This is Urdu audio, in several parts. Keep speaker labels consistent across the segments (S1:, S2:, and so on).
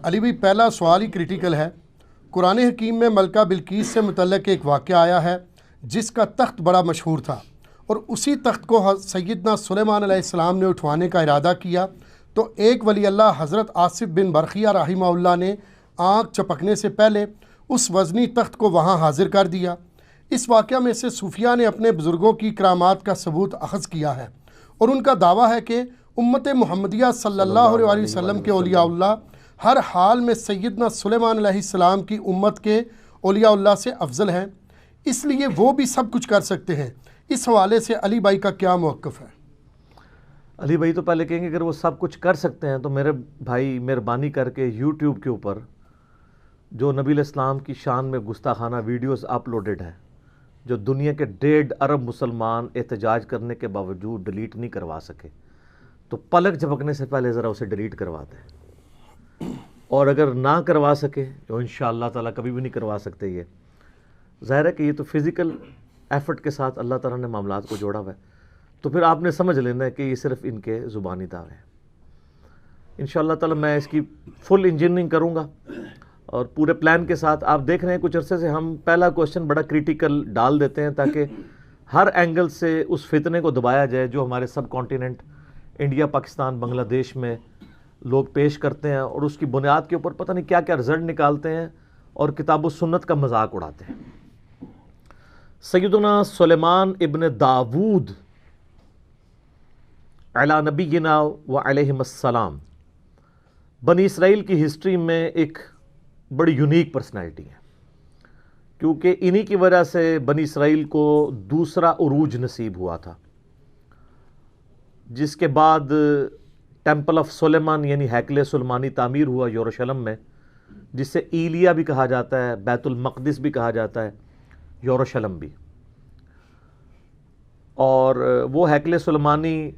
S1: علی بھائی پہلا سوال ہی کریٹیکل ہے۔ قرآن حکیم میں ملکہ بلقیس سے متعلق ایک واقعہ آیا ہے جس کا تخت بڑا مشہور تھا، اور اسی تخت کو سیدنا سلیمان علیہ السلام نے اٹھوانے کا ارادہ کیا، تو ایک ولی اللہ حضرت آصف بن برقیہ رحمہ اللہ نے آنکھ چپکنے سے پہلے اس وزنی تخت کو وہاں حاضر کر دیا۔ اس واقعہ میں سے صوفیہ نے اپنے بزرگوں کی کرامات کا ثبوت اخذ کیا ہے، اور ان کا دعویٰ ہے کہ امت محمدیہ صلی اللہ علیہ وسلم کے اولیاء اللہ ہر حال میں سیدنا سلیمان علیہ السلام کی امت کے اولیاء اللہ سے افضل ہیں، اس لیے وہ بھی سب کچھ کر سکتے ہیں۔ اس حوالے سے علی بھائی کا کیا موقف ہے؟
S2: علی بھائی تو پہلے کہیں گے اگر وہ سب کچھ کر سکتے ہیں تو میرے بھائی مہربانی کر کے یوٹیوب کے اوپر جو نبی علیہ السلام کی شان میں گستاخانہ ویڈیوز اپلوڈڈ ہیں، جو دنیا کے 1.5 ارب مسلمان احتجاج کرنے کے باوجود ڈیلیٹ نہیں کروا سکے، تو پلک جھپکنے سے پہلے ذرا اسے ڈیلیٹ کروا دیں۔ اور اگر نہ کروا سکے، جو انشاءاللہ تعالیٰ کبھی بھی نہیں کروا سکتے، یہ ظاہر ہے کہ یہ تو فزیکل ایفرٹ کے ساتھ اللہ تعالیٰ نے معاملات کو جوڑا ہوا ہے، تو پھر آپ نے سمجھ لینا ہے کہ یہ صرف ان کے زبانی دعوے ہیں۔ انشاءاللہ تعالیٰ میں اس کی فل انجینئرنگ کروں گا اور پورے پلان کے ساتھ۔ آپ دیکھ رہے ہیں کچھ عرصے سے ہم پہلا کوشچن بڑا کریٹیکل ڈال دیتے ہیں تاکہ ہر اینگل سے اس فتنے کو دبایا جائے جو ہمارے سب کانٹیننٹ انڈیا، پاکستان، بنگلہ دیش میں لوگ پیش کرتے ہیں، اور اس کی بنیاد کے اوپر پتہ نہیں کیا کیا رزلٹ نکالتے ہیں اور کتاب و سنت کا مذاق اڑاتے ہیں۔ سیدنا سلیمان ابن داود علی نبینا و علیہم السلام بنی اسرائیل کی ہسٹری میں ایک بڑی یونیک پرسنالٹی ہے، کیونکہ انہی کی وجہ سے بنی اسرائیل کو دوسرا عروج نصیب ہوا تھا، جس کے بعد ٹیمپل آف سلیمان یعنی ہیکل سلیمانی تعمیر ہوا یروشلم میں، جسے ایلیا بھی کہا جاتا ہے، بیت المقدس بھی کہا جاتا ہے، یروشلم بھی۔ اور وہ ہیکل سلیمانی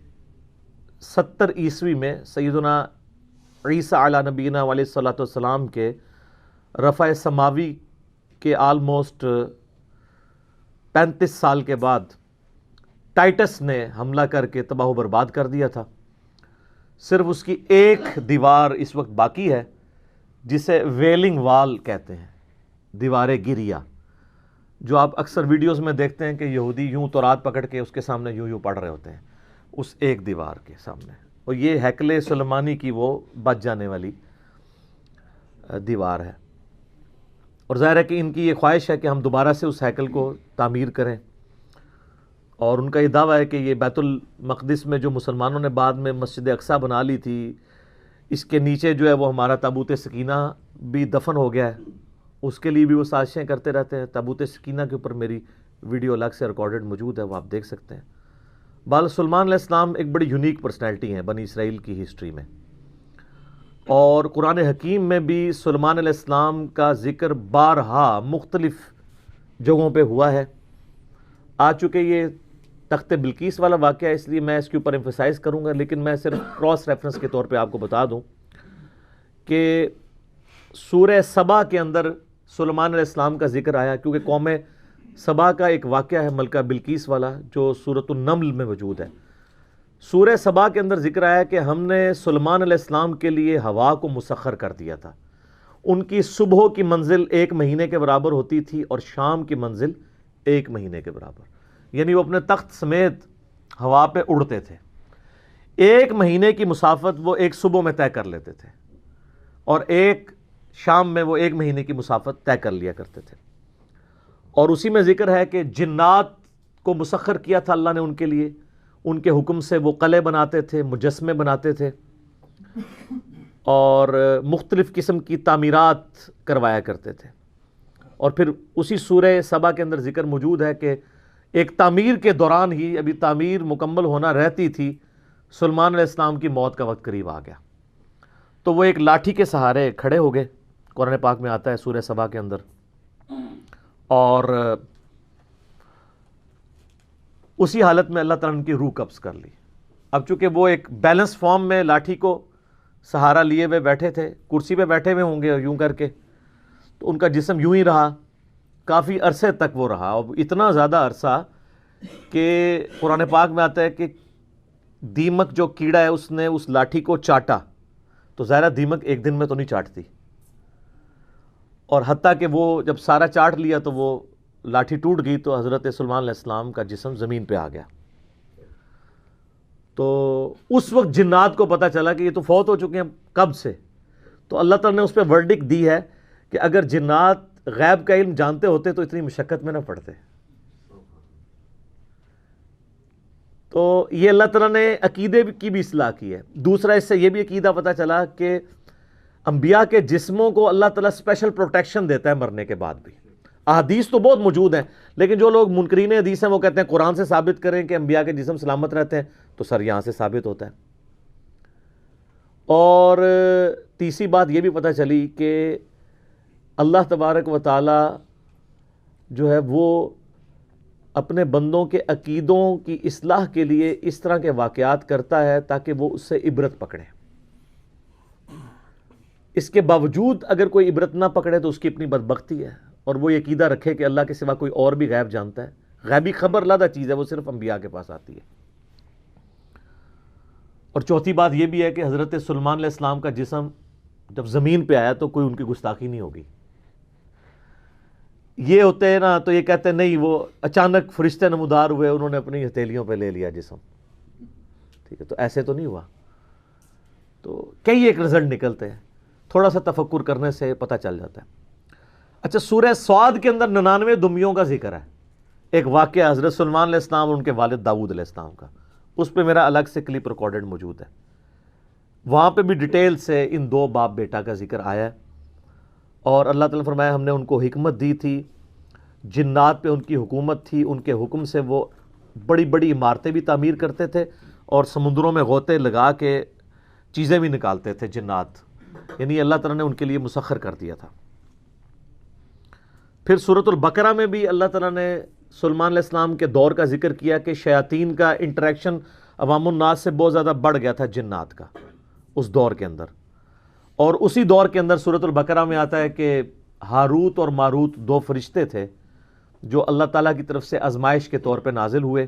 S2: 70 عیسوی میں سیدنا عیسیٰ علیہ نبینا علیہ الصلوۃ والسلام کے رفع سماوی کے آلموسٹ 35 سال کے بعد ٹائٹس نے حملہ کر کے تباہ و برباد کر دیا تھا۔ صرف اس کی ایک دیوار اس وقت باقی ہے جسے ویلنگ وال کہتے ہیں، دیوار گریہ، جو آپ اکثر ویڈیوز میں دیکھتے ہیں کہ یہودی یوں تورات پکڑ کے اس کے سامنے یوں پڑھ رہے ہوتے ہیں، اس ایک دیوار کے سامنے، اور یہ ہیکل سلیمانی کی وہ بچ جانے والی دیوار ہے۔ اور ظاہر ہے کہ ان کی یہ خواہش ہے کہ ہم دوبارہ سے اس ہیکل کو تعمیر کریں، اور ان کا یہ دعویٰ ہے کہ یہ بیت المقدس میں جو مسلمانوں نے بعد میں مسجد اقصیٰ بنا لی تھی، اس کے نیچے جو ہے وہ ہمارا تابوت سکینہ بھی دفن ہو گیا ہے، اس کے لیے بھی وہ سازشیں کرتے رہتے ہیں۔ تابوت سکینہ کے اوپر میری ویڈیو الگ سے ریکارڈڈ موجود ہے، وہ آپ دیکھ سکتے ہیں۔ بال سلیمان علیہ السلام ایک بڑی یونیک پرسنالٹی ہیں بنی اسرائیل کی ہسٹری میں، اور قرآن حکیم میں بھی سلیمان علیہ السلام کا ذکر بارہا مختلف جگہوں پہ ہوا ہے۔ آ چکے یہ تخت بلقیس والا واقعہ، اس لیے میں اس کے اوپر ایمفسائز کروں گا، لیکن میں صرف کراس ریفرنس کے طور پہ آپ کو بتا دوں کہ سورہ سبا کے اندر سلیمان علیہ السلام کا ذکر آیا، کیونکہ قوم سبا کا ایک واقعہ ہے ملکہ بلقیس والا جو سورۃ النمل میں موجود ہے۔ سورہ سبا کے اندر ذکر آیا کہ ہم نے سلیمان علیہ السلام کے لیے ہوا کو مسخر کر دیا تھا، ان کی صبح کی منزل 1 مہینے کے برابر ہوتی تھی اور شام کی منزل 1 مہینے کے برابر، یعنی وہ اپنے تخت سمیت ہوا پہ اڑتے تھے۔ 1 مہینے کی مسافت وہ ایک صبح میں طے کر لیتے تھے، اور ایک شام میں وہ 1 مہینے کی مسافت طے کر لیا کرتے تھے۔ اور اسی میں ذکر ہے کہ جنات کو مسخر کیا تھا اللہ نے ان کے لیے، ان کے حکم سے وہ قلعے بناتے تھے، مجسمے بناتے تھے، اور مختلف قسم کی تعمیرات کروایا کرتے تھے۔ اور پھر اسی سورہ سبا کے اندر ذکر موجود ہے کہ ایک تعمیر کے دوران ہی، ابھی تعمیر مکمل ہونا رہتی تھی، سلیمان علیہ السلام کی موت کا وقت قریب آ گیا، تو وہ ایک لاٹھی کے سہارے کھڑے ہو گئے، قرآن پاک میں آتا ہے سورہ سبا کے اندر، اور اسی حالت میں اللہ تعالیٰ نے ان کی روح قبض کر لی۔ اب چونکہ وہ ایک بیلنس فارم میں لاٹھی کو سہارا لیے ہوئے بیٹھے تھے، کرسی پہ بیٹھے ہوئے ہوں گے یوں کر کے، تو ان کا جسم یوں ہی رہا، کافی عرصے تک وہ رہا، اور اتنا زیادہ عرصہ کہ قرآن پاک میں آتا ہے کہ دیمک جو کیڑا ہے اس نے اس لاٹھی کو چاٹا، تو ظاہرہ دیمک ایک دن میں تو نہیں چاٹتی، اور حتیٰ کہ وہ جب سارا چاٹ لیا تو وہ لاٹھی ٹوٹ گئی تو حضرت سلیمان علیہ السلام کا جسم زمین پہ آ گیا. تو اس وقت جنات کو پتہ چلا کہ یہ تو فوت ہو چکے ہیں کب سے. تو اللہ تعالیٰ نے اس پہ ورڈکٹ دی ہے کہ اگر جنات غیب کا علم جانتے ہوتے تو اتنی مشقت میں نہ پڑتے. تو یہ اللہ تعالیٰ نے عقیدے کی بھی اصلاح کی ہے. دوسرا اس سے یہ بھی عقیدہ پتہ چلا کہ انبیاء کے جسموں کو اللہ تعالیٰ اسپیشل پروٹیکشن دیتا ہے مرنے کے بعد بھی. احادیث تو بہت موجود ہیں، لیکن جو لوگ منکرین حدیث ہیں وہ کہتے ہیں قرآن سے ثابت کریں کہ انبیاء کے جسم سلامت رہتے ہیں، تو سر یہاں سے ثابت ہوتا ہے. اور تیسری بات یہ بھی پتہ چلی کہ اللہ تبارک و تعالی جو ہے وہ اپنے بندوں کے عقیدوں کی اصلاح کے لیے اس طرح کے واقعات کرتا ہے تاکہ وہ اس سے عبرت پکڑیں. اس کے باوجود اگر کوئی عبرت نہ پکڑے تو اس کی اپنی بدبختی ہے، اور وہ یہ عقیدہ رکھے کہ اللہ کے سوا کوئی اور بھی غیب جانتا ہے. غیبی خبر علیحدہ چیز ہے، وہ صرف انبیاء کے پاس آتی ہے. اور چوتھی بات یہ بھی ہے کہ حضرت سلیمان علیہ السلام کا جسم جب زمین پہ آیا تو کوئی ان کی گستاخی نہیں ہوگی. یہ ہوتے ہیں نا تو یہ کہتے ہیں نہیں، وہ اچانک فرشتے نمودار ہوئے، انہوں نے اپنی ہتھیلیوں پہ لے لیا جسم. ٹھیک ہے، تو ایسے تو نہیں ہوا. تو کئی ایک رزلٹ نکلتے ہیں، تھوڑا سا تفکر کرنے سے پتہ چل جاتا ہے. اچھا، سورہ صاد کے اندر 99 دمیوں کا ذکر ہے. ایک واقعہ حضرت سلیمان علیہ السلام اور ان کے والد داؤد علیہ السلام کا، اس پہ میرا الگ سے کلپ ریکارڈڈ موجود ہے. وہاں پہ بھی ڈیٹیل سے ان دو باپ بیٹا کا ذکر آیا ہے. اور اللہ تعالیٰ نے فرمایا ہم نے ان کو حکمت دی تھی، جنات پہ ان کی حکومت تھی، ان کے حکم سے وہ بڑی بڑی عمارتیں بھی تعمیر کرتے تھے اور سمندروں میں غوطے لگا کے چیزیں بھی نکالتے تھے جنات. یعنی اللہ تعالیٰ نے ان کے لیے مسخر کر دیا تھا. پھر سورۃ البقرہ میں بھی اللہ تعالیٰ نے سلیمان علیہ السلام کے دور کا ذکر کیا کہ شیاطین کا انٹریکشن عوام الناس سے بہت زیادہ بڑھ گیا تھا جنات کا اس دور کے اندر. اور اسی دور کے اندر سورۃ البقرہ میں آتا ہے کہ ہاروت اور ماروت دو فرشتے تھے جو اللہ تعالیٰ کی طرف سے آزمائش کے طور پہ نازل ہوئے،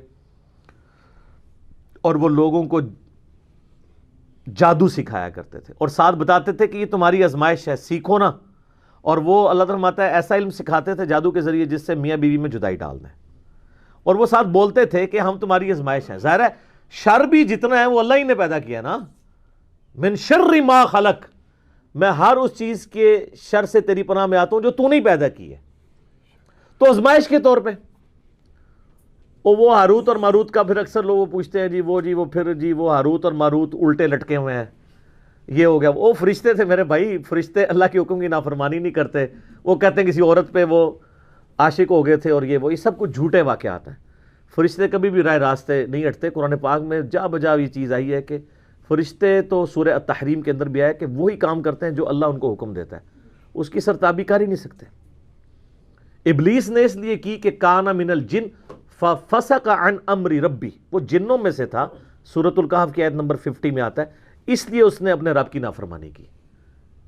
S2: اور وہ لوگوں کو جادو سکھایا کرتے تھے اور ساتھ بتاتے تھے کہ یہ تمہاری آزمائش ہے، سیکھو نا. اور وہ اللہ تعالیٰ فرماتا ہے ایسا علم سکھاتے تھے جادو کے ذریعے جس سے میاں بیوی میں جدائی ڈال دیں. اور وہ ساتھ بولتے تھے کہ ہم تمہاری آزمائش ہیں. ظاہر ہے شر بھی جتنا ہے وہ اللہ ہی نے پیدا کیا نا. من شر ما خلق، میں ہر اس چیز کے شر سے تیری پناہ میں آتا ہوں جو تو نہیں پیدا کی ہے. تو آزمائش کے طور پہ وہ ہاروت اور ماروت کا پھر اکثر لوگ پوچھتے ہیں وہ ہاروت اور ماروت الٹے لٹکے ہوئے ہیں، یہ ہو گیا. وہ فرشتے تھے میرے بھائی، فرشتے اللہ کے حکم کی نافرمانی نہیں کرتے. وہ کہتے ہیں کسی عورت پہ وہ عاشق ہو گئے تھے اور یہ سب کچھ جھوٹے واقعات ہیں. فرشتے کبھی بھی رائے راستے نہیں ہٹتے. قرآن پاک میں جا بجا یہ چیز آئی ہے کہ فرشتے تو سورہ التحریم کے اندر بھی آیا کہ وہی کام کرتے ہیں جو اللہ ان کو حکم دیتا ہے، اس کی سرتابی کر ہی نہیں سکتے. ابلیس نے اس لیے کی کہ کانا من الجن ففسق عن امر ربی، وہ جنوں میں سے تھا. سورۃ الکہف کی آیت نمبر 50 میں آتا ہے اس لیے اس نے اپنے رب کی نافرمانی کی.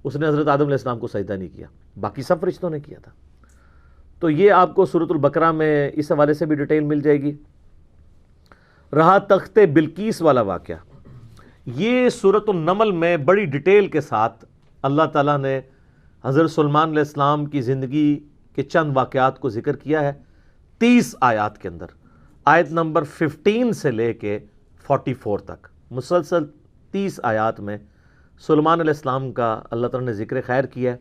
S2: اس نے حضرت آدم علیہ السلام کو سجدہ نہیں کیا، باقی سب فرشتوں نے کیا تھا. تو یہ آپ کو سورۃ البقرہ میں اس حوالے سے بھی ڈیٹیل مل جائے گی. رہا تخت بلقیس والا واقعہ، یہ سورۃ النمل میں بڑی ڈیٹیل کے ساتھ اللہ تعالیٰ نے حضرت سلیمان علیہ السلام کی زندگی کے چند واقعات کو ذکر کیا ہے 30 آیات کے اندر. آیت نمبر 15 سے لے کے 44 تک مسلسل 30 آیات میں سلیمان علیہ السلام کا اللہ تعالیٰ نے ذکر خیر کیا ہے.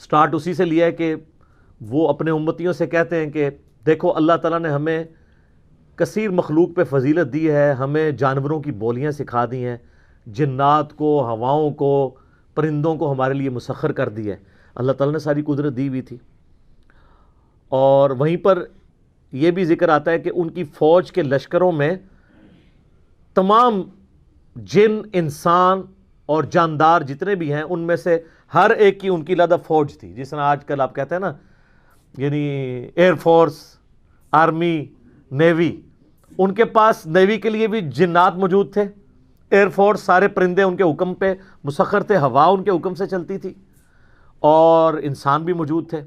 S2: سٹارٹ اسی سے لیا ہے کہ وہ اپنے امتیوں سے کہتے ہیں کہ دیکھو اللہ تعالیٰ نے ہمیں کثیر مخلوق پہ فضیلت دی ہے، ہمیں جانوروں کی بولیاں سکھا دی ہیں، جنات کو، ہواؤں کو، پرندوں کو ہمارے لیے مسخر کر دی ہے. اللہ تعالیٰ نے ساری قدرت دی ہوئی تھی. اور وہیں پر یہ بھی ذکر آتا ہے کہ ان کی فوج کے لشکروں میں تمام جن، انسان اور جاندار جتنے بھی ہیں ان میں سے ہر ایک کی ان کی علیحدہ فوج تھی. جس طرح آج کل آپ کہتے ہیں نا یعنی ایئر فورس، آرمی، نیوی، ان کے پاس نیوی کے لیے بھی جنات موجود تھے. ایئر فورس سارے پرندے ان کے حکم پہ مسخر تھے، ہوا ان کے حکم سے چلتی تھی، اور انسان بھی موجود تھے.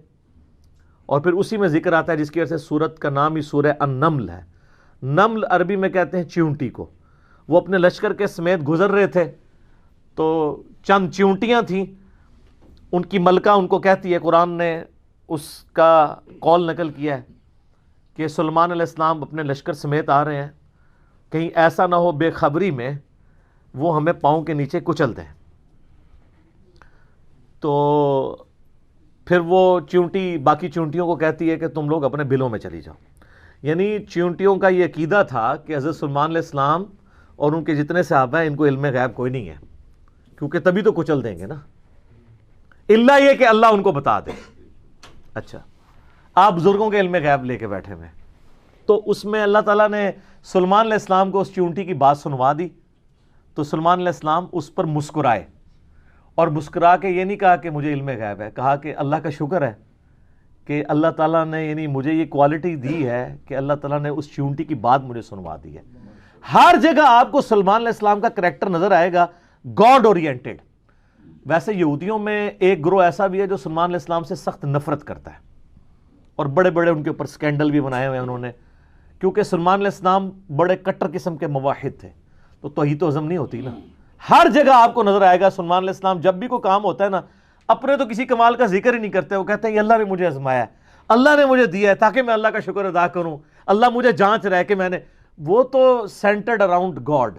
S2: اور پھر اسی میں ذکر آتا ہے جس کی وجہ سے سورت کا نام ہی سورہ النمل ہے. نمل عربی میں کہتے ہیں چیونٹی کو. وہ اپنے لشکر کے سمیت گزر رہے تھے تو چند چیونٹیاں تھیں، ان کی ملکہ ان کو کہتی ہے، قرآن نے اس کا قول نقل کیا ہے کہ سلیمان علیہ السلام اپنے لشکر سمیت آ رہے ہیں، کہیں ایسا نہ ہو بے خبری میں وہ ہمیں پاؤں کے نیچے کچل دیں۔ تو پھر وہ چیونٹی باقی چیونٹیوں کو کہتی ہے کہ تم لوگ اپنے بلوں میں چلی جاؤ۔ یعنی چیونٹیوں کا یہ عقیدہ تھا کہ حضرت سلیمان علیہ السلام اور ان کے جتنے صحابہ ہیں ان کو علم غیب کوئی نہیں ہے، کیونکہ تبھی تو کچل دیں گے نا، الا یہ کہ اللہ ان کو بتا دے۔ اچھا، آپ بزرگوں کے علم غیب لے کے بیٹھے ہوئے، تو اس میں اللہ تعالیٰ نے سلیمان علیہ السلام کو اس چیونٹی کی بات سنوا دی، تو سلیمان علیہ السلام اس پر مسکرائے، اور مسکرا کے یہ نہیں کہا کہ مجھے علم غیب ہے، کہا کہ اللہ کا شکر ہے کہ اللہ تعالیٰ نے یعنی مجھے یہ کوالٹی دی ہے کہ اللہ تعالیٰ نے اس چیونٹی کی بات مجھے سنوا دی ہے۔ ہر جگہ آپ کو سلیمان علیہ السلام کا کریکٹر نظر آئے گا، گاڈ اورینٹڈ۔ ویسے یہودیوں میں ایک گروہ ایسا بھی ہے جو سلیمان علیہ السلام سے سخت نفرت کرتا ہے، اور بڑے بڑے ان کے اوپر سکینڈل بھی بنائے ہوئے ہیں انہوں نے، کیونکہ سلیمان علیہ السلام بڑے کٹر قسم کے موحد تھے، تو توحید و عزم نہیں ہوتی نا۔ ہر جگہ آپ کو نظر آئے گا سلیمان علیہ السلام جب بھی کوئی کام ہوتا ہے نا، اپنے تو کسی کمال کا ذکر ہی نہیں کرتے، وہ کہتے ہیں یہ اللہ نے مجھے آزمایا ہے، اللہ نے مجھے دیا ہے تاکہ میں اللہ کا شکر ادا کروں، اللہ مجھے جانچ رہا ہے کہ میں نے، وہ تو سینٹرڈ اراؤنڈ گاڈ،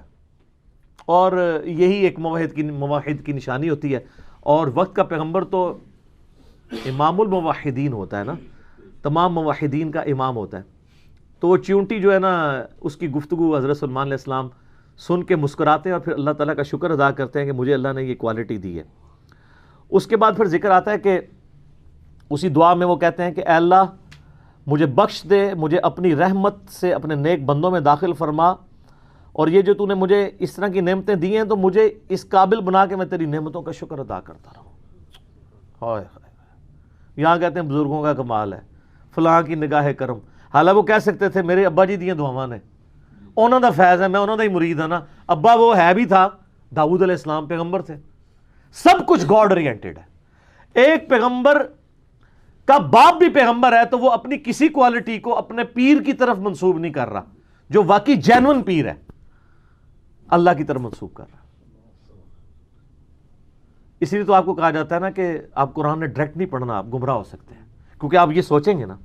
S2: اور یہی ایک موحد کی نشانی ہوتی ہے۔ اور وقت کا پیغمبر تو امام الموحدین ہوتا ہے نا، تمام موحدین کا امام ہوتا ہے۔ تو وہ چیونٹی جو ہے نا، اس کی گفتگو حضرت سلیمان علیہ السلام سن کے مسکراتے ہیں اور پھر اللہ تعالیٰ کا شکر ادا کرتے ہیں کہ مجھے اللہ نے یہ کوالٹی دی ہے۔ اس کے بعد پھر ذکر آتا ہے کہ اسی دعا میں وہ کہتے ہیں کہ اے اللہ مجھے بخش دے، مجھے اپنی رحمت سے اپنے نیک بندوں میں داخل فرما، اور یہ جو تو نے مجھے اس طرح کی نعمتیں دی ہیں تو مجھے اس قابل بنا کہ میں تیری نعمتوں کا شکر ادا کرتا رہوں۔ ہائے ہائے، یہاں کہتے ہیں بزرگوں کا کمال ہے، فلاں کی نگاہ کرم، حالانکہ وہ کہہ سکتے تھے میرے ابا جی دیاں دعاواں نے، انہوں دا فیض ہے، میں انہوں دا ہی مرید ہوں نا، ابا وہ ہے بھی تھا، داؤد علیہ السلام پیغمبر تھے۔ سب کچھ گاڈ اورینٹڈ ہے۔ ایک پیغمبر کا باپ بھی پیغمبر ہے تو وہ اپنی کسی کوالٹی کو اپنے پیر کی طرف منسوب نہیں کر رہا، جو واقعی جینون پیر ہے اللہ کی طرف منسوب کر رہا۔ اسی لیے تو آپ کو کہا جاتا ہے نا کہ آپ قرآن نے ڈائریکٹ نہیں پڑھنا، آپ گمراہ ہو سکتے ہیں، کیونکہ آپ یہ سوچیں گے نا۔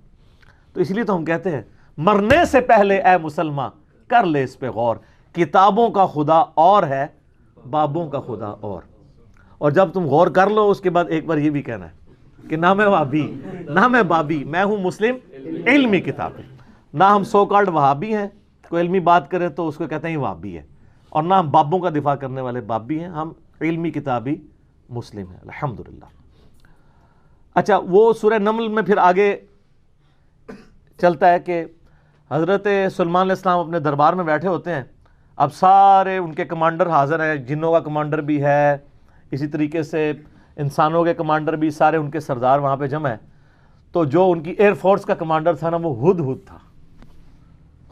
S2: تو اس لیے تو ہم کہتے ہیں مرنے سے پہلے اے مسلمان کر لے اس پہ غور، کتابوں کا خدا اور ہے، بابوں کا خدا اور جب تم غور کر لو اس کے بعد ایک بار یہ بھی کہنا ہے کہ نہ میں وہابی نہ میں بابی، میں ہوں مسلم علمی کتابیں، نہ ہم سو کالڈ وہابی ہیں، کوئی علمی بات کرے تو اس کو کہتے ہیں یہ وہابی ہے، اور نہ ہم بابوں کا دفاع کرنے والے بابی ہیں، ہم علمی کتابی مسلم ہیں الحمدللہ۔ اچھا، وہ سورہ نمل میں پھر آگے چلتا ہے کہ حضرت سلیمان علیہ السلام اپنے دربار میں بیٹھے ہوتے ہیں، اب سارے ان کے کمانڈر حاضر ہیں، جنوں کا کمانڈر بھی ہے، اسی طریقے سے انسانوں کے کمانڈر بھی، سارے ان کے سردار وہاں پہ جمع ہیں۔ تو جو ان کی ایئر فورس کا کمانڈر تھا نا، وہ ہدہد تھا۔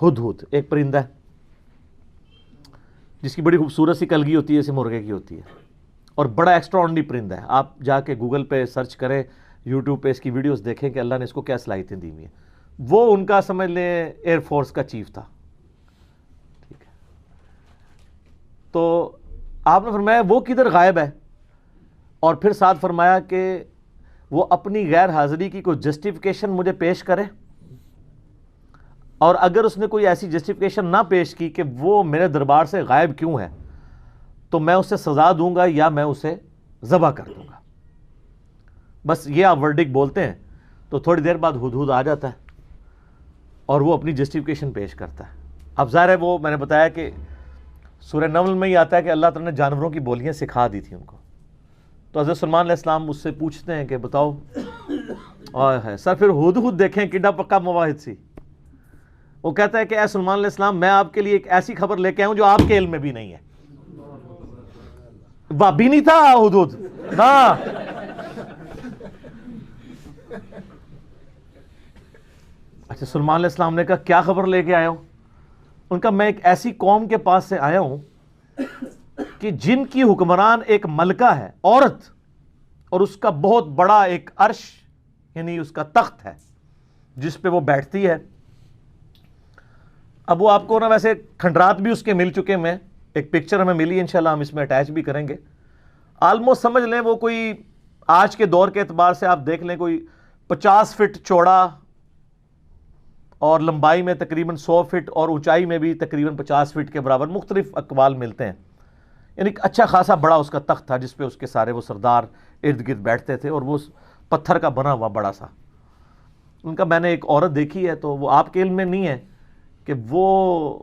S2: ہدہد ایک پرندہ ہے جس کی بڑی خوبصورت سی کلگی ہوتی ہے، جیسے مرغے کی ہوتی ہے، اور بڑا ایکسٹرا آرڈنری پرندہ ہے۔ آپ جا کے گوگل پہ سرچ کریں، یوٹیوب پہ اس کی ویڈیوز دیکھیں کہ اللہ نے اس کو کیا صلاحیتیں دی ہوئی ہیں۔ وہ ان کا سمجھ لیں ایئر فورس کا چیف تھا، ٹھیک ہے۔ تو آپ نے فرمایا وہ کدھر غائب ہے، اور پھر ساتھ فرمایا کہ وہ اپنی غیر حاضری کی کوئی جسٹیفیکیشن مجھے پیش کرے، اور اگر اس نے کوئی ایسی جسٹیفیکیشن نہ پیش کی کہ وہ میرے دربار سے غائب کیوں ہے، تو میں اسے سزا دوں گا یا میں اسے ذبح کر دوں گا۔ بس یہ آپ ورڈک بولتے ہیں تو تھوڑی دیر بعد ہدہد آ جاتا ہے اور وہ اپنی جسٹیفیکیشن پیش کرتا ہے۔ اب ظاہر ہے وہ میں نے بتایا کہ سورہ نمل میں ہی آتا ہے کہ اللہ تعالیٰ نے جانوروں کی بولیاں سکھا دی تھی ان کو۔ تو حضرت سلیمان علیہ السلام اس سے پوچھتے ہیں کہ بتاؤ، ہے سر پھر ہدہد دیکھیں کڈا پکا مواحد سی۔ وہ کہتا ہے کہ اے سلیمان علیہ السلام، میں آپ کے لیے ایک ایسی خبر لے کے آؤں جو آپ کے علم میں بھی نہیں ہے۔ بابی نہیں تھا ہدہد، ہاں۔ اچھا، سلیمان علیہ السلام نے کہا کیا خبر لے کے آیا ہوں؟ ان کا میں ایک ایسی قوم کے پاس سے آیا ہوں کہ جن کی حکمران ایک ملکہ ہے، عورت، اور اس کا بہت بڑا ایک عرش یعنی اس کا تخت ہے جس پہ وہ بیٹھتی ہے۔ اب وہ آپ کو نا ویسے کھنڈرات بھی اس کے مل چکے ہیں، ایک پکچر ہمیں ملی، انشاءاللہ ہم اس میں اٹیچ بھی کریں گے۔ آلموسٹ سمجھ لیں وہ کوئی آج کے دور کے اعتبار سے آپ دیکھ لیں کوئی 50 فٹ چوڑا اور لمبائی میں تقریباً 100 فٹ اور اونچائی میں بھی تقریباً 50 فٹ کے برابر، مختلف اقوال ملتے ہیں، یعنی اچھا خاصا بڑا اس کا تخت تھا جس پہ اس کے سارے وہ سردار ارد گرد بیٹھتے تھے، اور وہ پتھر کا بنا ہوا بڑا سا ان کا میں نے ایک عورت دیکھی ہے، تو وہ آپ کے علم میں نہیں ہے کہ وہ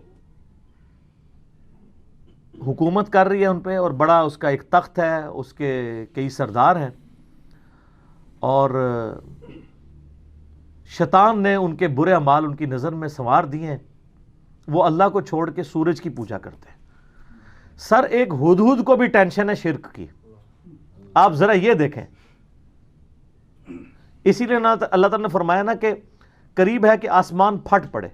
S2: حکومت کر رہی ہے ان پہ، اور بڑا اس کا ایک تخت ہے، اس کے کئی سردار ہیں، اور شیطان نے ان کے برے اعمال ان کی نظر میں سنوار دیے ہیں، وہ اللہ کو چھوڑ کے سورج کی پوجا کرتے ہیں۔ سر ایک ہدہد کو بھی ٹینشن ہے شرک کی، آپ ذرا یہ دیکھیں، اسی لیے اللہ تعالیٰ نے فرمایا نا کہ قریب ہے کہ آسمان پھٹ پڑے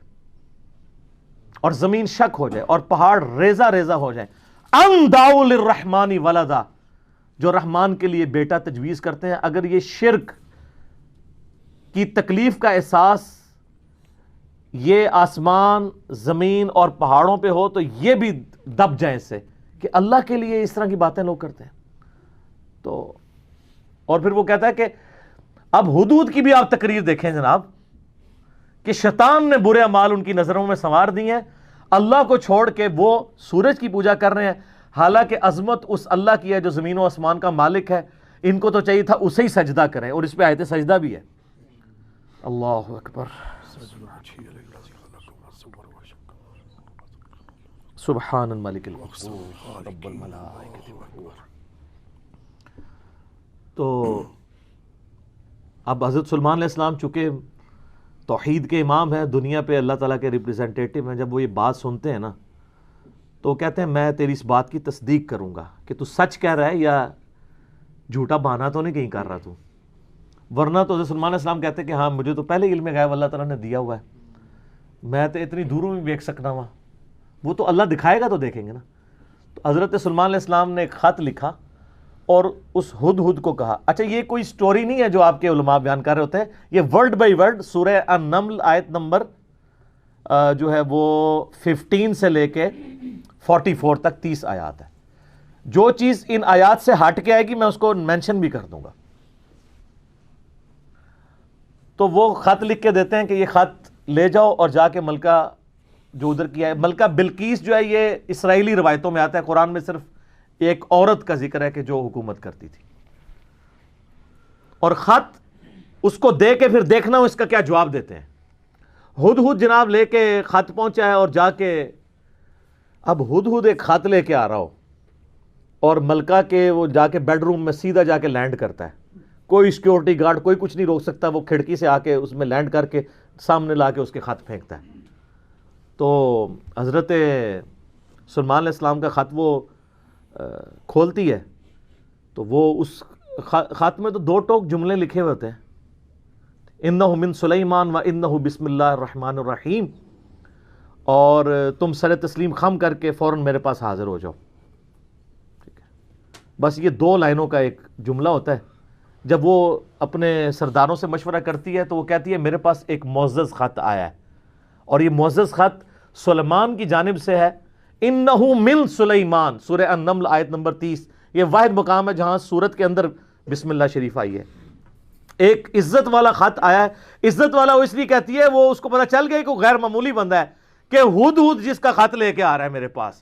S2: اور زمین شک ہو جائے اور پہاڑ ریزہ ریزہ ہو جائے، ان دعوا للرحمن ولدا، جو رحمان کے لیے بیٹا تجویز کرتے ہیں۔ اگر یہ شرک کی تکلیف کا احساس یہ آسمان زمین اور پہاڑوں پہ ہو تو یہ بھی دب جائیں اس سے کہ اللہ کے لیے اس طرح کی باتیں لوگ کرتے ہیں۔ تو اور پھر وہ کہتا ہے کہ اب حدود کی بھی آپ تقریر دیکھیں جناب، کہ شیطان نے برے اعمال ان کی نظروں میں سنوار دی ہیں، اللہ کو چھوڑ کے وہ سورج کی پوجا کر رہے ہیں، حالانکہ عظمت اس اللہ کی ہے جو زمین و آسمان کا مالک ہے، ان کو تو چاہیے تھا اسے ہی سجدہ کریں، اور اس پہ آیت سجدہ بھی ہے۔ اللہ اکبر، سبحان الملک القدوس رب الملائکۃ والروح۔ تو اب حضرت سلیمان علیہ السلام چونکہ توحید کے امام ہیں، دنیا پہ اللہ تعالیٰ کے ریپریزنٹیٹیو ہیں، جب وہ یہ بات سنتے ہیں نا تو کہتے ہیں میں تیری اس بات کی تصدیق کروں گا کہ تو سچ کہہ رہا ہے یا جھوٹا بہانا تو نہیں کہیں کر رہا تو، ورنہ تو حضرت سلیمان علیہ السلام کہتے ہیں کہ ہاں مجھے تو پہلے علم غیب اللہ تعالیٰ نے دیا ہوا ہے، میں تو اتنی دوروں میں دیکھ سکنا ہوا، وہ تو اللہ دکھائے گا تو دیکھیں گے نا۔ تو حضرت سلیمان علیہ السلام نے ایک خط لکھا اور اس ہدہد کو کہا، اچھا یہ کوئی سٹوری نہیں ہے جو آپ کے علماء بیان کر رہے ہوتے ہیں، یہ ورڈ بائی ورڈ سورہ النمل آیت نمبر جو ہے وہ 15 سے لے کے 44 تک 30 آیات ہے۔ جو چیز ان آیات سے ہٹ کے آئے گی میں اس کو مینشن بھی کر دوں گا۔ تو وہ خط لکھ کے دیتے ہیں کہ یہ خط لے جاؤ اور جا کے ملکہ جو ادھر کیا ہے، ملکہ بلقیس جو ہے یہ اسرائیلی روایتوں میں آتا ہے، قرآن میں صرف ایک عورت کا ذکر ہے کہ جو حکومت کرتی تھی، اور خط اس کو دے کے پھر دیکھنا اس کا کیا جواب دیتے ہیں۔ ہدہد جناب لے کے خط پہنچا ہے، اور جا کے اب ہدہد ایک خط لے کے آ رہا ہو اور ملکہ کے وہ جا کے بیڈ روم میں سیدھا جا کے لینڈ کرتا ہے، کوئی سیکیورٹی گارڈ کوئی کچھ نہیں روک سکتا، وہ کھڑکی سے آ کے اس میں لینڈ کر کے سامنے لا کے اس کے خط پھینکتا ہے۔ تو حضرت سلیمان علیہ السلام کا خط وہ کھولتی ہے تو وہ اس خط میں تو 2 ٹوک جملے لکھے ہوتے ہیں، انہ من سلیمان و انہ بسم اللہ الرحمن الرحیم، اور تم سر تسلیم خم کر کے فوراً میرے پاس حاضر ہو جاؤ۔ ٹھیک ہے، بس یہ 2 لائنوں کا ایک جملہ ہوتا ہے۔ جب وہ اپنے سرداروں سے مشورہ کرتی ہے تو وہ کہتی ہے میرے پاس ایک معزز خط آیا ہے، اور یہ معزز خط سلیمان کی جانب سے ہے، انہو من سلیمان، سورہ النمل آیت نمبر 30، یہ واحد مقام ہے جہاں سورت کے اندر بسم اللہ شریف آئی ہے۔ ایک عزت والا خط آیا ہے، عزت والا وہ اس لیے کہتی ہے وہ اس کو پتہ چل گیا کہ وہ غیر معمولی بندہ ہے کہ ہدہد جس کا خط لے کے آ رہا ہے میرے پاس،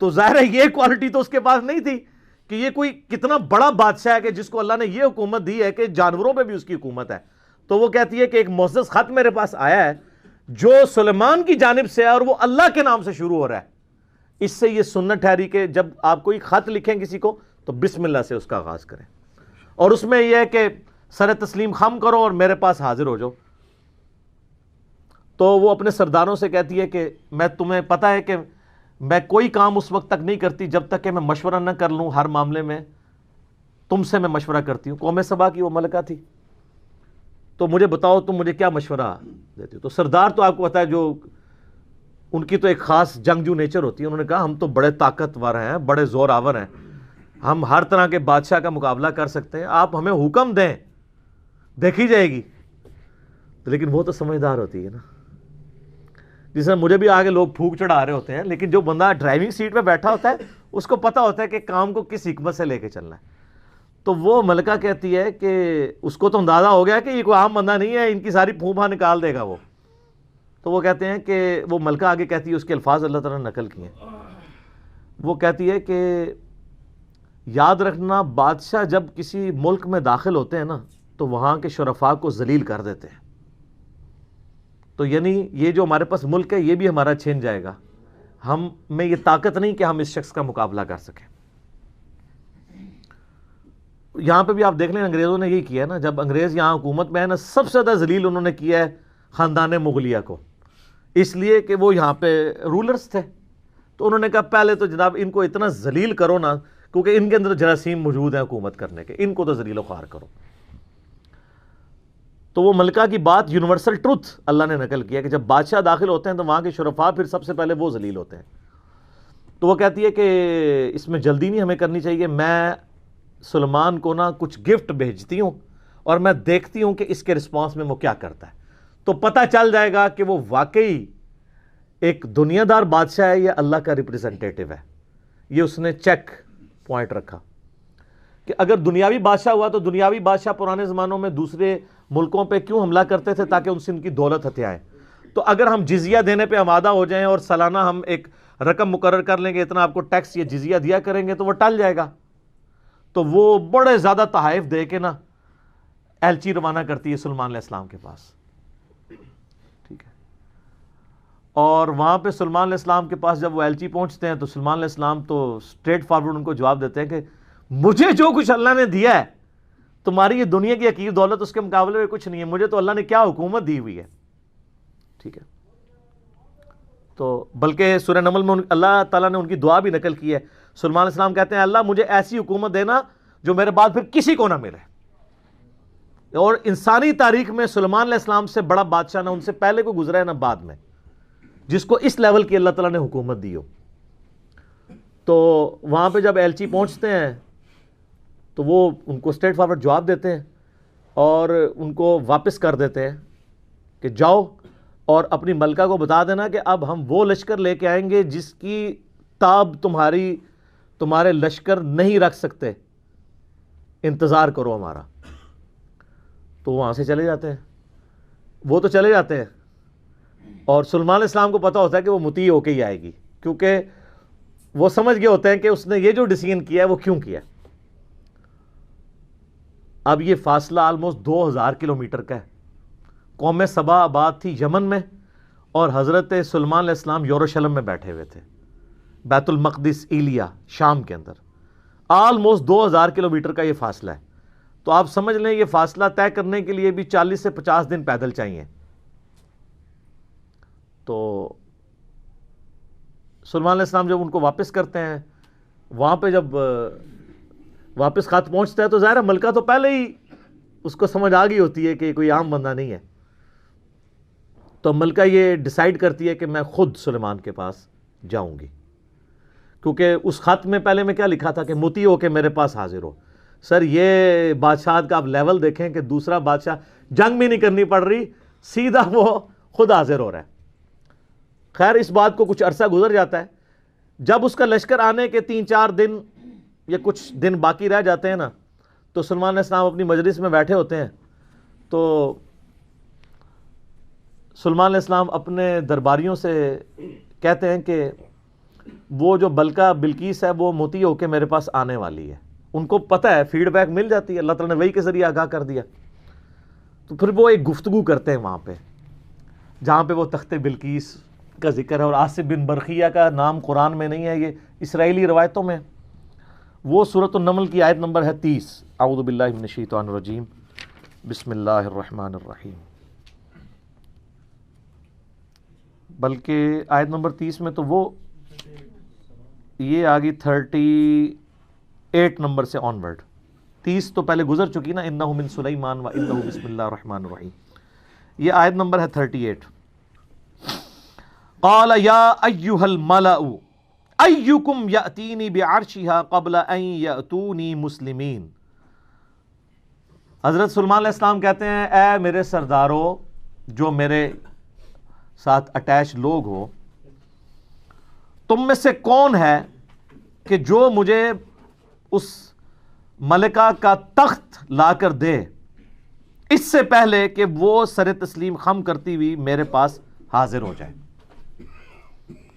S2: تو ظاہر ہے یہ کوالٹی تو اس کے پاس نہیں تھی کہ یہ کوئی کتنا بڑا بادشاہ ہے کہ جس کو اللہ نے یہ حکومت دی ہے کہ جانوروں پہ بھی اس کی حکومت ہے۔ تو وہ کہتی ہے کہ ایک معزز خط میرے پاس آیا ہے جو سلیمان کی جانب سے ہے اور وہ اللہ کے نام سے شروع ہو رہا ہے۔ اس سے یہ سنت ٹھہری کہ جب آپ کوئی خط لکھیں کسی کو تو بسم اللہ سے اس کا آغاز کریں، اور اس میں یہ ہے کہ سر تسلیم خم کرو اور میرے پاس حاضر ہو جاؤ۔ تو وہ اپنے سرداروں سے کہتی ہے کہ میں تمہیں پتہ ہے کہ میں کوئی کام اس وقت تک نہیں کرتی جب تک کہ میں مشورہ نہ کر لوں، ہر معاملے میں تم سے میں مشورہ کرتی ہوں۔ قوم سبا کی وہ ملکہ تھی، تو مجھے بتاؤ تم مجھے کیا مشورہ دیتی ہو۔ تو سردار تو آپ کو پتہ ہے جو ان کی تو ایک خاص جنگجو نیچر ہوتی ہے، انہوں نے کہا ہم تو بڑے طاقتور ہیں، بڑے زور آور ہیں، ہم ہر طرح کے بادشاہ کا مقابلہ کر سکتے ہیں، آپ ہمیں حکم دیں دیکھی جائے گی۔ لیکن وہ تو سمجھدار ہوتی ہے نا، جس طرح مجھے بھی آگے لوگ پھونک چڑھا رہے ہوتے ہیں، لیکن جو بندہ ڈرائیونگ سیٹ پہ بیٹھا ہوتا ہے اس کو پتہ ہوتا ہے کہ کام کو کس حکمت سے لے کے چلنا ہے. تو وہ ملکہ کہتی ہے کہ اس کو تو اندازہ ہو گیا کہ یہ کوئی عام بندہ نہیں ہے, ان کی ساری پھوپھا نکال دے گا وہ. تو وہ کہتے ہیں کہ وہ ملکہ آگے کہتی ہے, اس کے الفاظ اللہ تعالیٰ نے نقل کیے ہیں, وہ کہتی ہے کہ یاد رکھنا بادشاہ جب کسی ملک میں داخل ہوتے ہیں نا تو وہاں کے شرفاء کو ذلیل کر دیتے ہیں. تو یعنی یہ جو ہمارے پاس ملک ہے یہ بھی ہمارا چھین جائے گا, ہم میں یہ طاقت نہیں کہ ہم اس شخص کا مقابلہ کر سکیں. یہاں پہ بھی آپ دیکھ لیں انگریزوں نے یہی کیا ہے نا, جب انگریز یہاں حکومت میں ہے نا, سب سے زیادہ ذلیل انہوں نے کیا ہے خاندان مغلیہ کو, اس لیے کہ وہ یہاں پہ رولرز تھے. تو انہوں نے کہا پہلے تو جناب ان کو اتنا ذلیل کرو نا, کیونکہ ان کے اندر جراثیم موجود ہیں حکومت کرنے کے, ان کو تو ذلیل و خوار کرو. تو وہ ملکہ کی بات یونیورسل ٹروتھ اللہ نے نقل کیا کہ جب بادشاہ داخل ہوتے ہیں تو وہاں کے شرفاء پھر سب سے پہلے وہ ذلیل ہوتے ہیں. تو وہ کہتی ہے کہ اس میں جلدی نہیں ہمیں کرنی چاہیے, میں سلیمان کو نا کچھ گفٹ بھیجتی ہوں اور میں دیکھتی ہوں کہ اس کے رسپانس میں وہ کیا کرتا ہے, تو پتہ چل جائے گا کہ وہ واقعی ایک دنیا دار بادشاہ ہے یا اللہ کا ریپریزنٹیٹو ہے. یہ اس نے چیک پوائنٹ رکھا کہ اگر دنیاوی بادشاہ ہوا تو دنیاوی بادشاہ پرانے زمانوں میں دوسرے ملکوں پہ کیوں حملہ کرتے تھے, تاکہ ان سے ان کی دولت ہتھیائیں. تو اگر ہم جزیہ دینے پہ آمادہ ہو جائیں اور سالانہ ہم ایک رقم مقرر کر لیں گے, اتنا آپ کو ٹیکس یا جزیہ دیا کریں گے, تو وہ ٹل جائے گا. تو وہ بڑے زیادہ تحائف دے کے نا ایلچی روانہ کرتی ہے سلیمان علیہ السلام کے پاس. ٹھیک ہے, اور وہاں پہ سلیمان علیہ السلام کے پاس جب وہ ایلچی پہنچتے ہیں تو سلیمان علیہ السلام تو اسٹریٹ فارورڈ ان کو جواب دیتے ہیں کہ مجھے جو کچھ اللہ نے دیا ہے, تمہاری یہ دنیا کی حقیر دولت اس کے مقابلے میں کچھ نہیں ہے, مجھے تو اللہ نے کیا حکومت دی ہوئی ہے. ٹھیک ہے, تو بلکہ سورہ نمل میں اللہ تعالیٰ نے ان کی دعا بھی نقل کی ہے. سلیمان علیہ السلام کہتے ہیں اللہ مجھے ایسی حکومت دینا جو میرے بعد پھر کسی کو نہ ملے. اور انسانی تاریخ میں سلیمان علیہ السلام سے بڑا بادشاہ نہ ان سے پہلے کو گزرا ہے نہ بعد میں, جس کو اس لیول کی اللہ تعالیٰ نے حکومت دی ہو. تو وہاں پہ جب ایلچی پہنچتے ہیں تو وہ ان کو اسٹریٹ فارورڈ جواب دیتے ہیں اور ان کو واپس کر دیتے ہیں کہ جاؤ اور اپنی ملکہ کو بتا دینا کہ اب ہم وہ لشکر لے کے آئیں گے جس کی تاب تمہارے لشکر نہیں رکھ سکتے, انتظار کرو ہمارا. تو وہاں سے چلے جاتے ہیں, وہ تو چلے جاتے ہیں, اور سلیمان علیہ السلام کو پتہ ہوتا ہے کہ وہ مطیع ہو کے ہی آئے گی, کیونکہ وہ سمجھ گئے ہوتے ہیں کہ اس نے یہ جو ڈیسیژن کیا ہے وہ کیوں کیا ہے. اب یہ فاصلہ آلموسٹ 2000 کلومیٹر کا ہے. قوم سبا آباد تھی یمن میں, اور حضرت سلیمان علیہ السلام یروشلم میں بیٹھے ہوئے تھے, بیت المقدس ایلیا شام کے اندر. آلموسٹ 2000 کلومیٹر کا یہ فاصلہ ہے. تو آپ سمجھ لیں یہ فاصلہ طے کرنے کے لیے بھی 40 سے 50 دن پیدل چاہیے. تو سلیمان علیہ السلام جب ان کو واپس کرتے ہیں, وہاں پہ جب واپس خط پہنچتا ہے تو ظاہر ہے ملکہ تو پہلے ہی اس کو سمجھ آ گئی ہوتی ہے کہ کوئی عام بندہ نہیں ہے. تو ملکہ یہ ڈیسائیڈ کرتی ہے کہ میں خود سلیمان کے پاس جاؤں گی, کیونکہ اس خط میں پہلے میں کیا لکھا تھا کہ مطیع ہو کے میرے پاس حاضر ہو. سر یہ بادشاہت کا آپ لیول دیکھیں کہ دوسرا بادشاہ جنگ بھی نہیں کرنی پڑ رہی, سیدھا وہ خود حاضر ہو رہا ہے. خیر اس بات کو کچھ عرصہ گزر جاتا ہے. جب اس کا لشکر آنے کے 3-4 دن یا کچھ دن باقی رہ جاتے ہیں نا, تو سلیمان علیہ السلام اپنی مجلس میں بیٹھے ہوتے ہیں. تو سلیمان علیہ السلام اپنے درباریوں سے کہتے ہیں کہ وہ جو ملکہ بلقیس ہے وہ مطیع ہو کے میرے پاس آنے والی ہے. ان کو پتہ ہے, فیڈ بیک مل جاتی ہے, اللہ تعالیٰ نے وحی کے ذریعے آگاہ کر دیا. تو پھر وہ ایک گفتگو کرتے ہیں وہاں پہ, جہاں پہ وہ تخت بلقیس کا ذکر ہے, اور آصف بن برقیہ کا نام قرآن میں نہیں ہے, یہ اسرائیلی روایتوں میں. وہ سورۃ النمل کی آیت نمبر ہے 30. اعوذ باللہ من الشیطان الرجیم, بسم اللہ الرحمن الرحیم. بلکہ آیت نمبر 30 میں تو وہ یہ آگی 38 نمبر سے آن ورڈ. 30 تو پہلے گزر چکی نا, انہ من سلیمان و انہ بسم اللہ الرحمن الرحیم. یہ آیت نمبر ہے 38. قال یا ایھا الملأ ایکم یأتینی بعرشھا قبل ان یأتونی مسلمین. حضرت سلیمان علیہ السلام کہتے ہیں اے میرے سردارو, جو میرے ساتھ اٹیچ لوگ ہو, تم میں سے کون ہے کہ جو مجھے اس ملکہ کا تخت لا کر دے اس سے پہلے کہ وہ سر تسلیم خم کرتی ہوئی میرے پاس حاضر ہو جائے.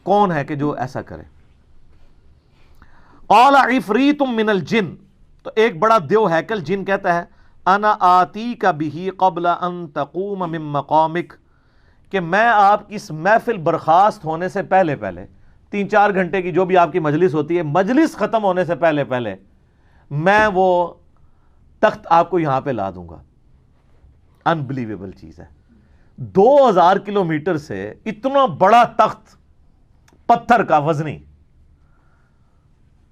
S2: کون ہے کہ جو ایسا کرے؟ قال عفریت من الجن، تو ایک بڑا دیو ہیکل جن کہتا ہے انا آتیک بہ قبل ان تقوم من مقامک، کہ میں آپ کی اس محفل برخاست ہونے سے پہلے 3-4 گھنٹے کی جو بھی آپ کی مجلس ہوتی ہے، مجلس ختم ہونے سے پہلے میں وہ تخت آپ کو یہاں پہ لا دوں گا. انبلیویبل چیز ہے. 2000 کلومیٹر سے اتنا بڑا تخت پتھر کا وزنی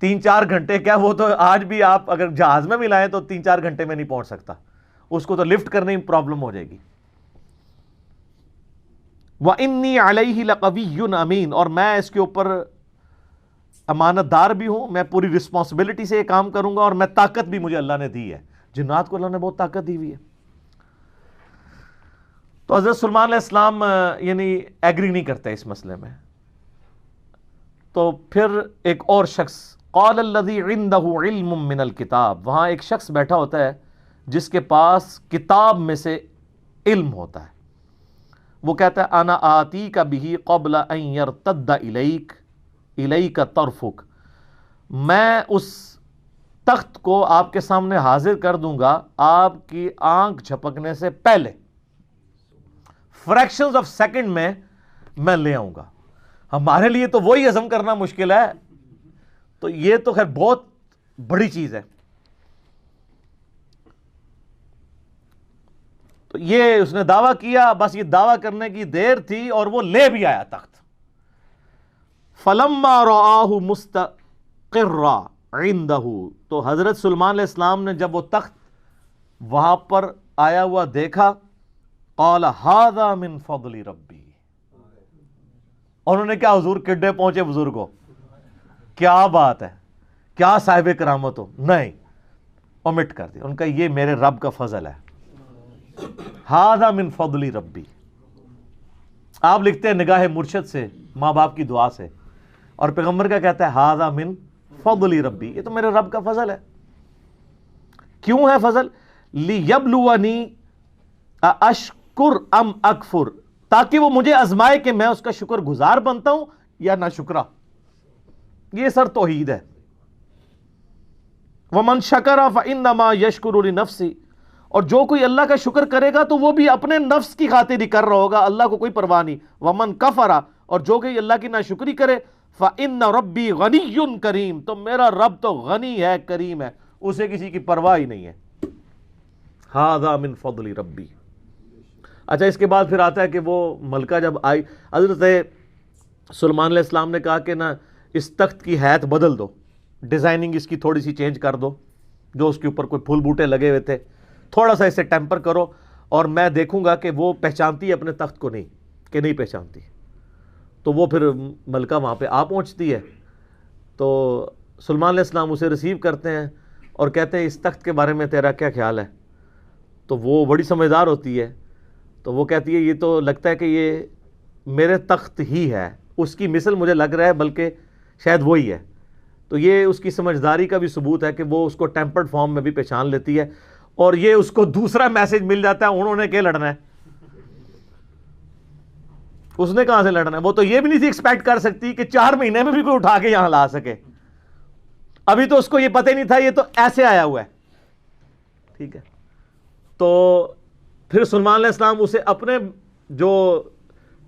S2: 3-4 گھنٹے کیا، وہ تو آج بھی آپ اگر جہاز میں بھی لائیں تو 3-4 گھنٹے میں نہیں پہنچ سکتا، اس کو تو لفٹ کرنے میں پرابلم ہو جائے گی. وَإِنِّي عَلَيْهِ لَقَوِيٌّ أَمِينٌ، اور میں اس کے اوپر امانت دار بھی ہوں، میں پوری رسپانسبلٹی سے یہ کام کروں گا، اور میں طاقت بھی مجھے اللہ نے دی ہے. جنات کو اللہ نے بہت طاقت دی ہوئی ہے. تو حضرت سلیمان علیہ السلام یعنی ایگری نہیں کرتے اس مسئلے میں. تو پھر ایک اور شخص، قال الذی عندہ علم من الکتاب، وہاں ایک شخص بیٹھا ہوتا ہے جس کے پاس کتاب میں سے علم ہوتا ہے. وہ کہتا ہے انا آتیک بہ قبل ان یرتد الیک طرفک، میں اس تخت کو آپ کے سامنے حاضر کر دوں گا آپ کی آنکھ جھپکنے سے پہلے، فریکشنز آف سیکنڈ میں لے آؤں گا. ہمارے لیے تو وہی ہضم کرنا مشکل ہے، تو یہ تو خیر بہت بڑی چیز ہے. تو یہ اس نے دعویٰ کیا، بس یہ دعویٰ کرنے کی دیر تھی اور وہ لے بھی آیا تخت. فَلَمَّا رَآهُ مُسْتَقِرًّا عِندَهُ، تو حضرت سلیمان علیہ السلام نے جب وہ تخت وہاں پر آیا ہوا دیکھا، قَالَ هَذَا مِن فَضْلِ رَبِّي، اور انہوں نے کیا حضور کڈے پہنچے بزرگوں، کیا بات ہے، کیا صاحب کرامت ہو، نہیں اومٹ کر دیا. ان کا یہ میرے رب کا فضل ہے. ہذا من فضل ربی، آپ لکھتے ہیں نگاہ مرشد سے، ماں باپ کی دعا سے، اور پیغمبر کا کہتا ہے ہذا من فضل ربی، یہ تو میرے رب کا فضل ہے. کیوں ہے فضل؟ لیبلونی اشکر ام اکفر، تاکہ وہ مجھے آزمائے کہ میں اس کا شکر گزار بنتا ہوں یا نہ شکرا. یہ سر توحید ہے. ومن شکر فانما یشکر لنفسہ، اور جو کوئی اللہ کا شکر کرے گا تو وہ بھی اپنے نفس کی خاطر ہی کر رہا ہوگا، اللہ کو کوئی پرواہ نہیں. ومن کفر، اور جو کوئی اللہ کی ناشکری کرے، فإن ربی غنی کریم، تو میرا رب تو غنی ہے، کریم ہے، اسے کسی کی پرواہ ہی نہیں ہے. ھذا من فضل ربی. اچھا اس کے بعد پھر آتا ہے کہ وہ ملکہ جب آئی، حضرت سلیمان علیہ السلام نے کہا کہ نا اس تخت کی حیت بدل دو، ڈیزائننگ اس کی تھوڑی سی چینج کر دو، جو اس کے اوپر کوئی پھول بوٹے لگے ہوئے تھے تھوڑا سا اسے ٹیمپر کرو، اور میں دیکھوں گا کہ وہ پہچانتی ہے اپنے تخت کو نہیں کہ نہیں پہچانتی. تو وہ پھر ملکہ وہاں پہ آ پہنچتی ہے. تو سلیمان علیہ السلام اسے ریسیو کرتے ہیں اور کہتے ہیں اس تخت کے بارے میں تیرا کیا خیال ہے؟ تو وہ بڑی سمجھدار ہوتی ہے، تو وہ کہتی ہے یہ تو لگتا ہے کہ یہ میرے تخت ہی ہے، اس کی مثل مجھے لگ رہا ہے بلکہ شاید وہی ہے. تو یہ اس کی سمجھداری کا بھی ثبوت ہے کہ وہ اس کو ٹیمپرڈ فارم میں بھی پہچان لیتی ہے. اور یہ اس کو دوسرا میسج مل جاتا ہے، انہوں نے کیا لڑنا ہے، اس نے کہاں سے لڑنا ہے. وہ تو یہ بھی نہیں تھی ایکسپیکٹ کر سکتی کہ 4 مہینے میں بھی کوئی اٹھا کے یہاں لا سکے. ابھی تو اس کو یہ پتہ ہی نہیں تھا، یہ تو ایسے آیا ہوا ہے. ٹھیک ہے. تو پھر سلیمان علیہ السلام اسے اپنے جو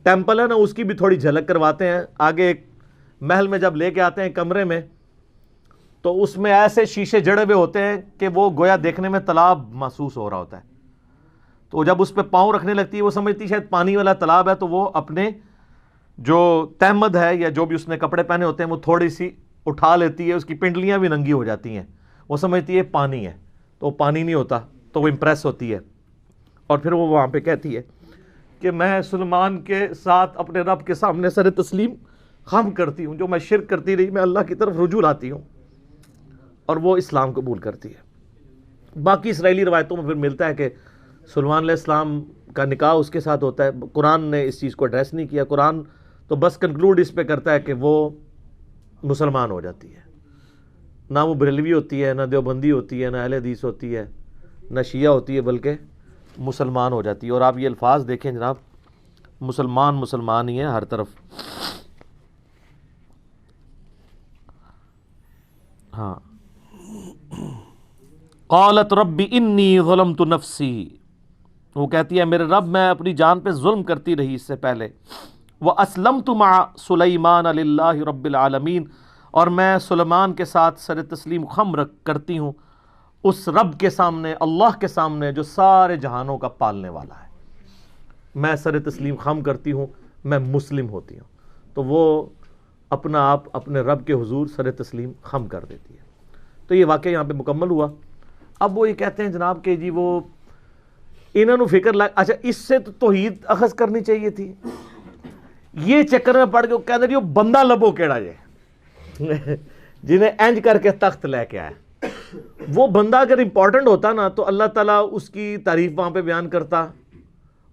S2: ٹیمپل ہے نا اس کی بھی تھوڑی جھلک کرواتے ہیں. آگے ایک محل میں جب لے کے آتے ہیں کمرے میں، تو اس میں ایسے شیشے جڑے ہوئے ہوتے ہیں کہ وہ گویا دیکھنے میں تالاب محسوس ہو رہا ہوتا ہے. تو جب اس پہ پاؤں رکھنے لگتی ہے، وہ سمجھتی شاید پانی والا تالاب ہے، تو وہ اپنے جو تہمد ہے یا جو بھی اس نے کپڑے پہنے ہوتے ہیں وہ تھوڑی سی اٹھا لیتی ہے، اس کی پنڈلیاں بھی ننگی ہو جاتی ہیں، وہ سمجھتی ہے پانی ہے، تو وہ پانی نہیں ہوتا، تو وہ امپریس ہوتی ہے. اور پھر وہ وہاں پہ کہتی ہے کہ میں سلیمان کے ساتھ اپنے رب کے سامنے سر تسلیم خم کرتی ہوں، جو میں شرک کرتی رہی میں اللہ کی طرف رجوع لاتی ہوں. اور وہ اسلام قبول کرتی ہے. باقی اسرائیلی روایتوں میں پھر ملتا ہے کہ سلیمان علیہ السلام کا نکاح اس کے ساتھ ہوتا ہے. قرآن نے اس چیز کو ایڈریس نہیں کیا. قرآن تو بس کنکلوڈ اس پہ کرتا ہے کہ وہ مسلمان ہو جاتی ہے. نہ وہ بریلوی ہوتی ہے، نہ دیوبندی ہوتی ہے، نہ اہل حدیث ہوتی ہے، نہ شیعہ ہوتی ہے، بلکہ مسلمان ہو جاتی ہے۔ اور آپ یہ الفاظ دیکھیں جناب، مسلمان ہی ہیں ہر طرف۔ ہاں، قالت رب انی ظلمت نفسی، وہ کہتی ہے میرے رب میں اپنی جان پہ ظلم کرتی رہی اس سے پہلے، وَأَسْلَمْتُ مَعَ سُلَيْمَانَ لِلَّهِ رَبِّ الْعَالَمِينَ، اور میں سلیمان کے ساتھ سر تسلیم خم کرتی ہوں اس رب کے سامنے، اللہ کے سامنے جو سارے جہانوں کا پالنے والا ہے، میں سر تسلیم خم کرتی ہوں، میں مسلم ہوتی ہوں۔ تو وہ اپنا آپ اپنے رب کے حضور سر تسلیم خم کر دیتی ہے۔ تو یہ واقعہ یہاں پہ مکمل ہوا۔ اب وہ یہ کہتے ہیں جناب کہ جی وہ انہوں نے فکر اچھا اس سے تو توحید اخذ کرنی چاہیے تھی، یہ چکر میں پڑ کے وہ کہتے ہیں جو بندہ لبو کیڑا جے جنہیں اینج کر کے تخت لے کے آیا، وہ بندہ اگر امپورٹنٹ ہوتا نا تو اللہ تعالیٰ اس کی تعریف وہاں پہ بیان کرتا،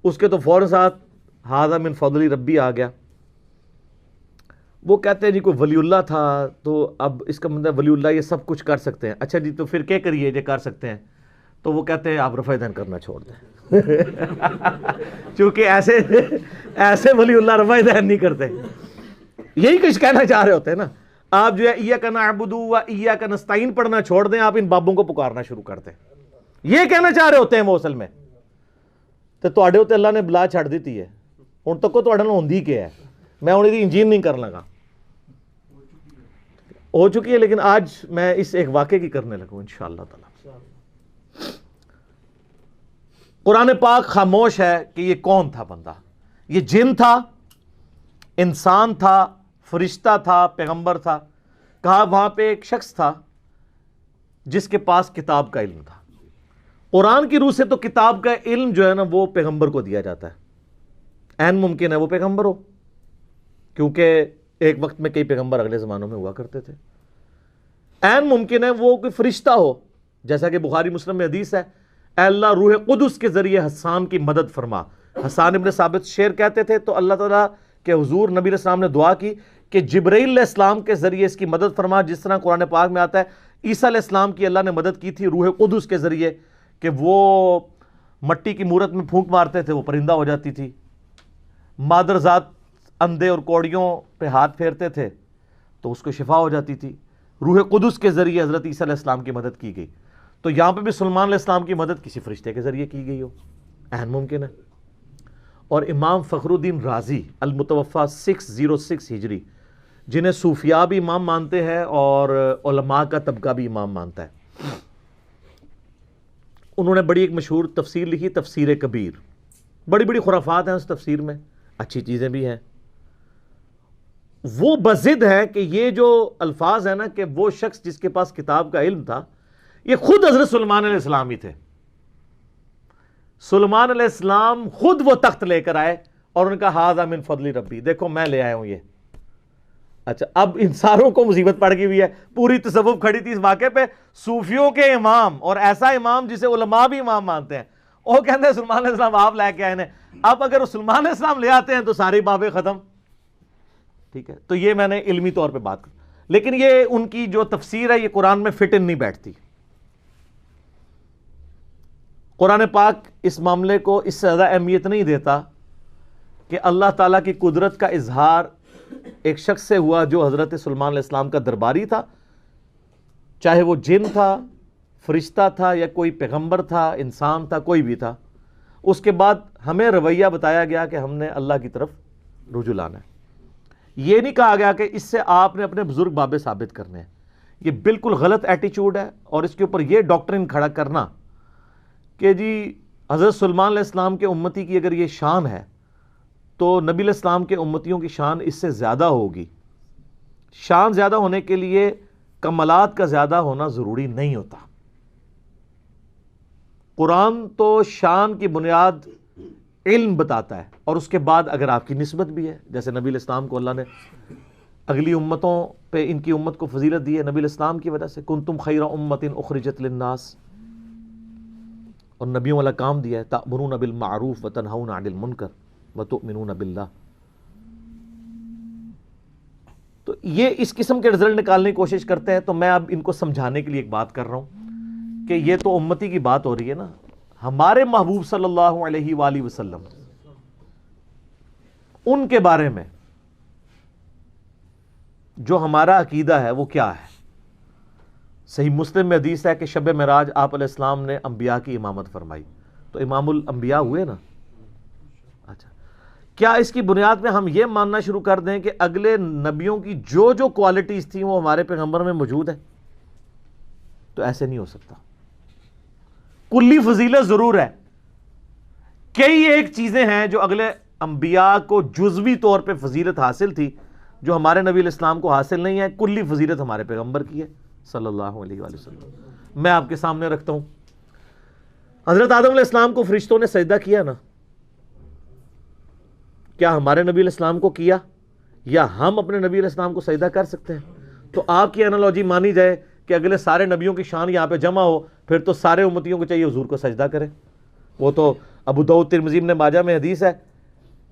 S2: اس کے تو فوراً ساتھ ھذا من فضل ربی آ گیا۔ وہ کہتے ہیں جی کوئی ولی اللہ تھا تو اب اس کا مطلب ولی اللہ یہ سب کچھ کر سکتے ہیں، اچھا جی تو پھر کیا کریے جو کر سکتے ہیں؟ تو وہ کہتے ہیں آپ رفع دین کرنا چھوڑ دیں چونکہ ایسے ولی اللہ رفع دین نہیں کرتے۔ یہی کچھ کہنا چاہ رہے ہوتے ہیں نا آپ، جو ہے ایاک نعبد و ایاک نستعین پڑھنا چھوڑ دیں، آپ ان بابوں کو پکارنا شروع کر دیں، یہ کہنا چاہ رہے ہوتے ہیں وہ اصل میں۔ تو تواڈے ہوتے اللہ نے بلا چھڑ دیتی ہے، ہن تک تواڈے نال ہوندی کیا ہے، میں ہن دی انجین نہیں کر لگا، ہو چکی ہے، لیکن آج میں اس ایک واقعے کی کرنے لگوں انشاءاللہ تعالی۔ قرآن پاک خاموش ہے کہ یہ کون تھا بندہ، یہ جن تھا، انسان تھا، فرشتہ تھا، پیغمبر تھا؟ کہا وہاں پہ ایک شخص تھا جس کے پاس کتاب کا علم تھا۔ قرآن کی روح سے تو کتاب کا علم جو ہے نا وہ پیغمبر کو دیا جاتا ہے، عین ممکن ہے وہ پیغمبر ہو، کیونکہ ایک وقت میں کئی پیغمبر اگلے زمانوں میں ہوا کرتے تھے۔ عین ممکن ہے وہ کوئی فرشتہ ہو، جیسا کہ بخاری مسلم میں حدیث ہے، اے اللہ روح قدس کے ذریعے حسان کی مدد فرما۔ حسان ابن ثابت شعر کہتے تھے تو اللہ تعالیٰ کے حضور نبی علیہ السلام نے دعا کی کہ جبرائیل علیہ السلام کے ذریعے اس کی مدد فرما، جس طرح قرآن پاک میں آتا ہے عیسیٰ علیہ السلام کی اللہ نے مدد کی تھی روح قدس کے ذریعے کہ وہ مٹی کی مورت میں پھونک مارتے تھے وہ پرندہ ہو جاتی تھی، مادر ذات اندھے اور کوڑیوں پہ ہاتھ پھیرتے تھے تو اس کو شفا ہو جاتی تھی، روح قدس کے ذریعے حضرت عیسیٰ علیہ السلام کی مدد کی گئی۔ تو یہاں پہ بھی سلیمان علیہ السلام کی مدد کسی فرشتے کے ذریعے کی گئی ہو، عین ممکن ہے۔ اور امام فخر الدین رازی المتوفی 606 ہجری، جنہیں صوفیاء بھی امام مانتے ہیں اور علماء کا طبقہ بھی امام مانتا ہے، انہوں نے بڑی ایک مشہور تفسیر لکھی، تفسیر کبیر۔ بڑی بڑی خرافات ہیں اس تفسیر میں، اچھی چیزیں بھی ہیں۔ وہ بضد ہے کہ یہ جو الفاظ ہیں نا کہ وہ شخص جس کے پاس کتاب کا علم تھا یہ خود حضرت سلیمان علیہ السلام ہی تھے۔ سلیمان علیہ السلام خود وہ تخت لے کر آئے اور ان کا ھذا من فضل ربی، دیکھو میں لے آیا ہوں یہ۔ اچھا اب ان ساروں کو مصیبت پڑ گئی ہوئی ہے، پوری تصوف کھڑی تھی اس واقعے پہ، صوفیوں کے امام اور ایسا امام جسے علماء بھی امام مانتے ہیں، وہ کہتے ہیں سلیمان علیہ السلام آپ لے کے آئے ہیں۔ اب اگر وہ سلیمان علیہ السلام لے آتے ہیں تو ساری بابیں ختم، ٹھیک ہے۔ تو یہ میں نے علمی طور پہ بات کی، لیکن یہ ان کی جو تفسیر ہے یہ قرآن میں فٹ ان نہیں بیٹھتی۔ قرآن پاک اس معاملے کو اس سے زیادہ اہمیت نہیں دیتا کہ اللہ تعالیٰ کی قدرت کا اظہار ایک شخص سے ہوا جو حضرت سلیمان علیہ السلام کا درباری تھا، چاہے وہ جن تھا، فرشتہ تھا یا کوئی پیغمبر تھا، انسان تھا، کوئی بھی تھا۔ اس کے بعد ہمیں رویہ بتایا گیا کہ ہم نے اللہ کی طرف رجوع لانا ہے۔ یہ نہیں کہا گیا کہ اس سے آپ نے اپنے بزرگ بابے ثابت کرنے ہیں، یہ بالکل غلط ایٹیچیوڈ ہے۔ اور اس کے اوپر یہ ڈاکٹرن کھڑا کرنا کہ جی حضرت سلیمان علیہ السلام کے امتی کی اگر یہ شان ہے تو نبی علیہ السلام کے امتیوں کی شان اس سے زیادہ ہوگی۔ شان زیادہ ہونے کے لیے کمالات کا زیادہ ہونا ضروری نہیں ہوتا۔ قرآن تو شان کی بنیاد علم بتاتا ہے، اور اس کے بعد اگر آپ کی نسبت بھی ہے، جیسے نبی علیہ السلام کو اللہ نے اگلی امتوں پہ ان کی امت کو فضیلت دی ہے نبی علیہ السلام کی وجہ سے، کنتم خیر امت اخرجت للناس، اور نبیوں والا کام دیا ہے، تأمرون بالمعروف وتنہون عن المنکر وتؤمنون باللہ۔ تو تو یہ اس قسم کے رزلٹ نکالنے کی کوشش کرتے ہیں. تو میں اب ان کو سمجھانے کے لیے ایک بات کر رہا ہوں کہ یہ تو امتی کی بات ہو رہی ہے نا. ہمارے محبوب صلی اللہ علیہ وآلہ وسلم ان کے بارے میں جو ہمارا عقیدہ ہے وہ کیا ہے؟ صحیح مسلم میں حدیث ہے کہ شب معراج آپ علیہ السلام نے انبیاء کی امامت فرمائی. تو امام الانبیاء ہوئے نا. اچھا، کیا اس کی بنیاد میں ہم یہ ماننا شروع کر دیں کہ اگلے نبیوں کی جو جو کوالٹیز تھیں وہ ہمارے پیغمبر میں موجود ہے؟ تو ایسے نہیں ہو سکتا. کلی فضیلت ضرور ہے، کئی ایک چیزیں ہیں جو اگلے انبیاء کو جزوی طور پہ فضیلت حاصل تھی جو ہمارے نبی علیہ السلام کو حاصل نہیں ہے. کلی فضیلت ہمارے پیغمبر کی ہے صلی اللہ علیہ وآلہ وسلم. میں آپ کے سامنے رکھتا ہوں. حضرت آدم علیہ السلام کو فرشتوں نے سجدہ کیا نا. کیا ہمارے نبی علیہ السلام کو کیا یا ہم اپنے نبی علیہ السلام کو سجدہ کر سکتے ہیں؟ تو آپ کی انالوجی مانی جائے کہ اگلے سارے نبیوں کی شان یہاں پہ جمع ہو، پھر تو سارے امتیوں کو چاہیے حضور کو سجدہ کریں. وہ تو ابو داؤد ترمذی ابن ماجہ میں حدیث ہے،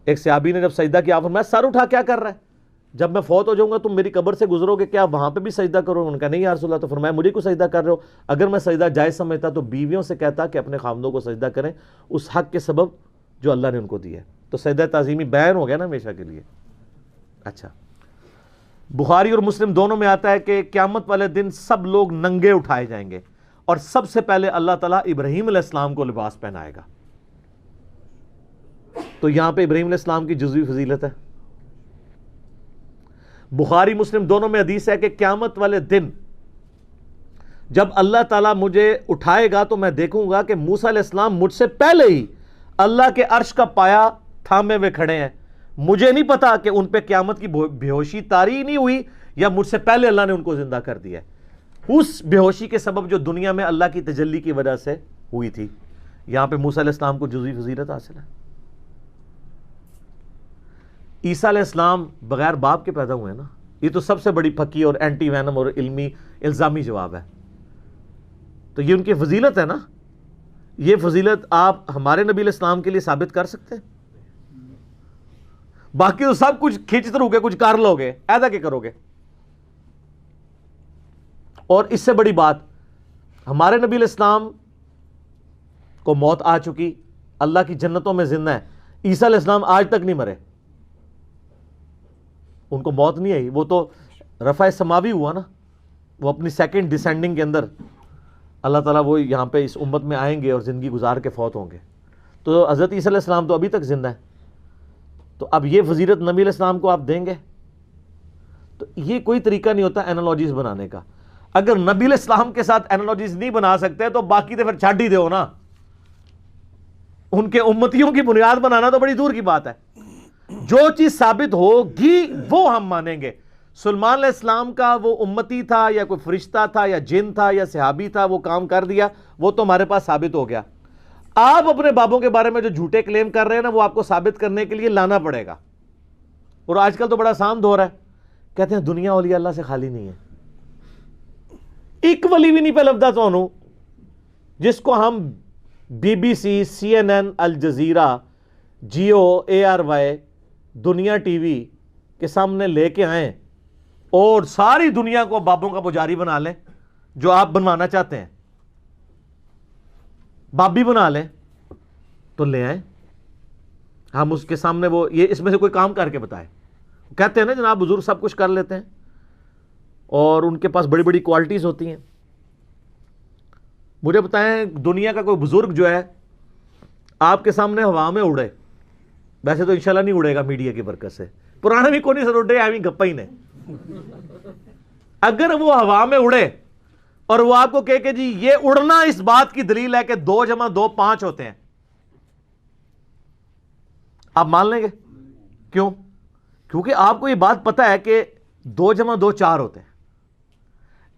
S2: ایک صحابی نے جب سجدہ کیا فرمایا سر اٹھا کیا کر رہا ہے؟ جب میں فوت ہو جاؤں گا تم میری قبر سے گزرو گے، کیا وہاں پہ بھی سجدہ کرو؟ انہوں نے کہا نہیں یا رسول اللہ. تو فرمایا مجھے کو سجدہ کر رہے ہو؟ اگر میں سجدہ جائز سمجھتا تو بیویوں سے کہتا کہ اپنے خامدوں کو سجدہ کریں اس حق کے سبب جو اللہ نے ان کو دیا ہے. تو سجدہ تعظیمی بیان ہو گیا نا ہمیشہ کے لیے. اچھا، بخاری اور مسلم دونوں میں آتا ہے کہ قیامت والے دن سب لوگ ننگے اٹھائے جائیں گے اور سب سے پہلے اللہ تعالیٰ ابراہیم علیہ السلام کو لباس پہنائے گا. تو یہاں پہ ابراہیم علیہ السلام کی جزوی فضیلت ہے. بخاری مسلم دونوں میں حدیث ہے کہ قیامت والے دن جب اللہ تعالیٰ مجھے اٹھائے گا تو میں دیکھوں گا کہ موسیٰ علیہ السلام مجھ سے پہلے ہی اللہ کے عرش کا پایا تھامے ہوئے کھڑے ہیں. مجھے نہیں پتا کہ ان پہ قیامت کی بے ہوشی طاری نہیں ہوئی یا مجھ سے پہلے اللہ نے ان کو زندہ کر دیا ہے. اس بے ہوشی کے سبب جو دنیا میں اللہ کی تجلی کی وجہ سے ہوئی تھی. یہاں پہ موسیٰ علیہ السلام کو جزوی فضیلت حاصل ہے. عیسیٰ علیہ السلام بغیر باپ کے پیدا ہوئے نا. یہ تو سب سے بڑی پھکی اور اینٹی وینم اور علمی الزامی جواب ہے. تو یہ ان کی فضیلت ہے نا. یہ فضیلت آپ ہمارے نبی علیہ السلام کے لیے ثابت کر سکتے ہیں؟ باقی تو سب کچھ کھینچتے رہو گے، کچھ کر لو گے، ایسا کیا کرو گے؟ اور اس سے بڑی بات، ہمارے نبی علیہ السلام کو موت آ چکی، اللہ کی جنتوں میں زندہ ہے. عیسیٰ علیہ السلام آج تک نہیں مرے، ان کو موت نہیں آئی. وہ تو رفع سماوی ہوا نا. وہ اپنی سیکنڈ ڈیسینڈنگ کے اندر اللہ تعالیٰ وہ یہاں پہ اس امت میں آئیں گے اور زندگی گزار کے فوت ہوں گے. تو حضرت عیسیٰ علیہ السلام تو ابھی تک زندہ ہے. تو اب یہ فضیلت نبی علیہ السلام کو آپ دیں گے؟ تو یہ کوئی طریقہ نہیں ہوتا اینالوجیز بنانے کا. اگر نبی علیہ السلام کے ساتھ اینالوجیز نہیں بنا سکتے تو باقی تو پھر چھڈ ہی دو نا. ان کے امتیوں کی بنیاد بنانا تو بڑی دور کی بات ہے. جو چیز ثابت ہوگی وہ ہم مانیں گے. سلیمان علیہ السلام کا وہ امتی تھا یا کوئی فرشتہ تھا یا جن تھا یا صحابی تھا، وہ کام کر دیا، وہ تو ہمارے پاس ثابت ہو گیا. آپ اپنے بابوں کے بارے میں جو جھوٹے کلیم کر رہے ہیں نا، وہ آپ کو ثابت کرنے کے لیے لانا پڑے گا. اور آج کل تو بڑا آسان دور ہے، کہتے ہیں دنیا اولیاء اللہ سے خالی نہیں ہے. ایک ولی بھی نہیں پہ لفظہ تو جس کو ہم BBC، CNN، Al Jazeera, Geo, ARY، Dunya T V کے سامنے لے کے آئیں اور ساری دنیا کو بابوں کا پجاری بنا لیں جو آپ بنوانا چاہتے ہیں. بابی بنا لیں تو لے آئیں، ہم اس کے سامنے وہ یہ اس میں سے کوئی کام کر کے بتائے. کہتے ہیں نا جناب بزرگ سب کچھ کر لیتے ہیں اور ان کے پاس بڑی بڑی کوالٹیز ہوتی ہیں. مجھے بتائیں دنیا کا کوئی بزرگ جو ہے آپ کے سامنے ہوا میں اڑے، ویسے تو انشاءاللہ نہیں اڑے گا میڈیا کی برکت سے، پرانے بھی کوئی نہیں سر اڑے آئی گپا ہی نے. اگر وہ ہوا میں اڑے اور وہ آپ کو کہے کہ جی یہ اڑنا اس بات کی دلیل ہے کہ 2 + 2 5 ہوتے ہیں، آپ مان لیں گے؟ کیوں؟ کیونکہ آپ کو یہ بات پتا ہے کہ 2 + 2 4 ہوتے ہیں.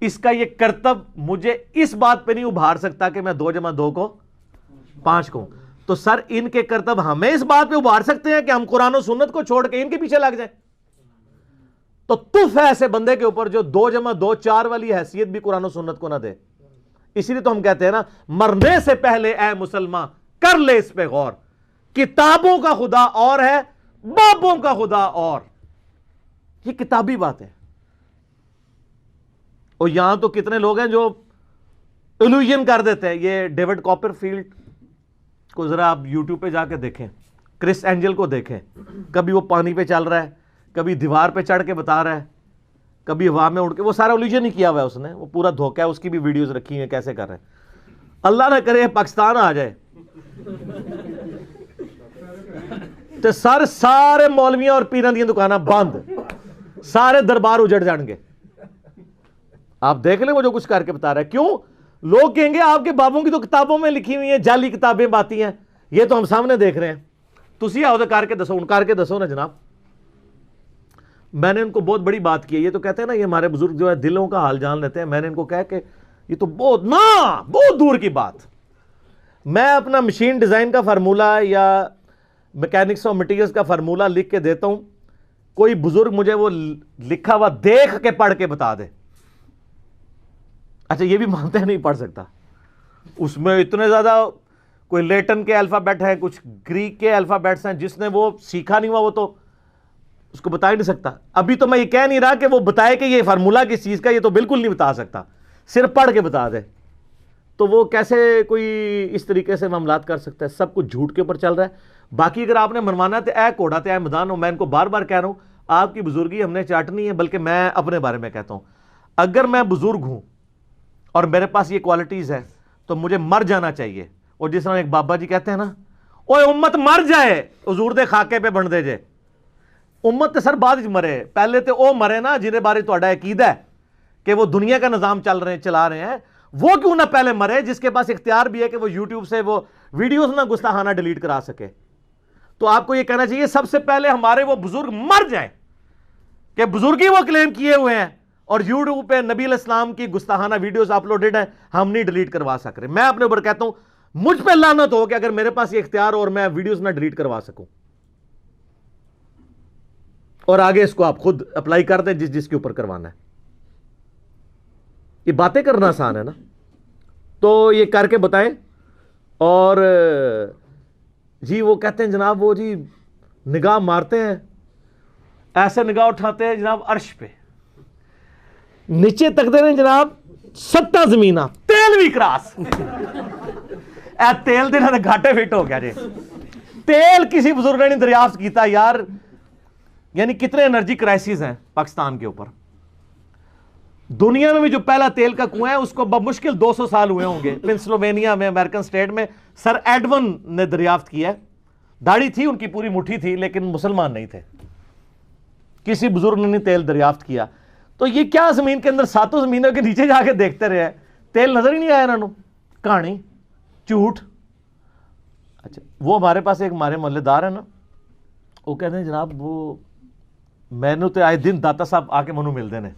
S2: اس کا یہ کرتب مجھے اس بات پہ نہیں ابھار سکتا کہ میں 2 + 2 کو 5 کہوں. تو سر ان کے کرتب ہمیں اس بات پہ ابھار سکتے ہیں کہ ہم قرآن و سنت کو چھوڑ کے ان کے پیچھے لگ جائیں؟ تو تف ہے ایسے بندے کے اوپر جو 2 + 2 4 والی حیثیت بھی قرآن و سنت کو نہ دے. اسی لیے تو ہم کہتے ہیں نا، مرنے سے پہلے اے مسلمان کر لے اس پہ غور. کتابوں کا خدا اور ہے، بابوں کا خدا اور. یہ کتابی بات ہے. اور یہاں تو کتنے لوگ ہیں جو ایلوژن کر دیتے ہیں. یہ ڈیوڈ کاپر فیلڈ کو ذرا آپ یوٹیوب پہ جا کے دیکھیں, کرس اینجل کو دیکھیں, کبھی وہ پانی پہ چل رہا ہے, کبھی دیوار پہ چڑھ کے بتا رہا ہے, کبھی ہوا میں اڑ کے, وہ سارا ایلوژن ہی کیا ہوا ہے اس نے, وہ پورا دھوکہ ہے, اس کی بھی ویڈیوز رکھی ہیں کیسے کر رہے ہیں. اللہ نہ کرے پاکستان آ جائے تو سارے مولویاں اور پیراں دی دکاناں بند, سارے دربار اجڑ جان گے. آپ دیکھ لیں وہ جو کچھ کر کے بتا رہا ہے. کیوں؟ لوگ کہیں گے آپ کے بابوں کی تو کتابوں میں لکھی ہوئی ہیں, جعلی کتابیں باتی ہیں, یہ تو ہم سامنے دیکھ رہے ہیں. تسی آؤ تو کر کے دسو, ان کر کے دسو نا جناب. میں نے ان کو بہت بڑی بات کی ہے. یہ تو کہتے ہیں نا یہ ہمارے بزرگ جو ہے دلوں کا حال جان لیتے ہیں. میں نے ان کو کہا کہ یہ تو بہت دور کی بات. میں اپنا مشین ڈیزائن کا فارمولہ یا میکینکس اور مٹیریلز کا فارمولہ لکھ کے دیتا ہوں, کوئی بزرگ مجھے وہ لکھا ہوا دیکھ کے پڑھ کے بتا دے. اچھا یہ بھی مانتے ہیں نہیں پڑھ سکتا, اس میں اتنے زیادہ کوئی لیٹن کے الفابیٹ ہیں, کچھ گریک کے الفابیٹس ہیں, جس نے وہ سیکھا نہیں ہوا وہ تو اس کو بتا ہی نہیں سکتا. ابھی تو میں یہ کہہ نہیں رہا کہ وہ بتائے کہ یہ فارمولہ کس چیز کا, یہ تو بالکل نہیں بتا سکتا, صرف پڑھ کے بتا دے. تو وہ کیسے کوئی اس طریقے سے معاملات کر سکتا ہے؟ سب کچھ جھوٹ کے اوپر چل رہا ہے. باقی اگر آپ نے منوانا ہے تو اے کوڑا تے اے میدان ہو. میں ان کو بار بار کہہ رہا ہوں آپ کی بزرگی ہم نے چاٹنی ہے, بلکہ میں اپنے بارے میں کہتا ہوں اگر میں بزرگ ہوں اور میرے پاس یہ کوالٹیز ہے تو مجھے مر جانا چاہیے. اور جس طرح ایک بابا جی کہتے ہیں نا, اوے امت مر جائے حضور دے خاکے پہ بن دے جے. امت تے سر بعد مرے, پہلے تے او مرے نا جنہیں بارے تہاڈا عقیدہ ہے کہ وہ دنیا کا نظام چلا رہے ہیں, وہ کیوں نہ پہلے مرے جس کے پاس اختیار بھی ہے کہ وہ یوٹیوب سے وہ ویڈیوز نہ گستاخانہ ڈیلیٹ کرا سکے. تو آپ کو یہ کہنا چاہیے سب سے پہلے ہمارے وہ بزرگ مر جائیں کہ بزرگی وہ کلیم کیے ہوئے ہیں, اور یوٹیوب پہ نبی علیہ السلام کی گستاخانہ ویڈیوز اپلوڈڈ ہیں, ہم نہیں ڈیلیٹ کروا سک رہے. میں اپنے اوپر کہتا ہوں مجھ پہ لعنت ہو کہ اگر میرے پاس یہ اختیار ہو اور میں ویڈیوز نہ ڈیلیٹ کروا سکوں. اور آگے اس کو آپ خود اپلائی کر دیں جس کے اوپر کروانا ہے. یہ باتیں کرنا آسان ہے نا, تو یہ کر کے بتائیں. اور جی وہ کہتے ہیں جناب وہ جی نگاہ مارتے ہیں, ایسے نگاہ اٹھاتے ہیں جناب عرش پہ, نیچے تکتے ہیں جناب 7 زمینہ, تیل بھی کراس. اے تیل دے نہ گھاٹے فٹ ہو گیا جی. تیل کسی بزرگ نے نہیں دریافت کیتا یار. یعنی کتنے انرجی کرائسس ہیں پاکستان کے اوپر. دنیا میں بھی جو پہلا تیل کا کنواں ہے اس کو بمشکل 200 سال ہوئے ہوں گے. پنسلوینیا میں امریکن سٹیٹ میں سر ایڈون نے دریافت کیا ہے. داڑھی تھی ان کی پوری مٹھی تھی لیکن مسلمان نہیں تھے. کسی بزرگ نے نہیں تیل دریافت کیا. تو یہ کیا زمین کے اندر 7 زمینوں کے نیچے جا کے دیکھتے رہے, تیل نظر ہی نہیں آیا انہوں. کہانی جھوٹ. اچھا وہ ہمارے پاس ایک ہمارے محلے دار ہے نا, وہ کہتے ہیں جناب وہ میں نے تو آئے دن داتا صاحب آ کے منو ملتے ہیں.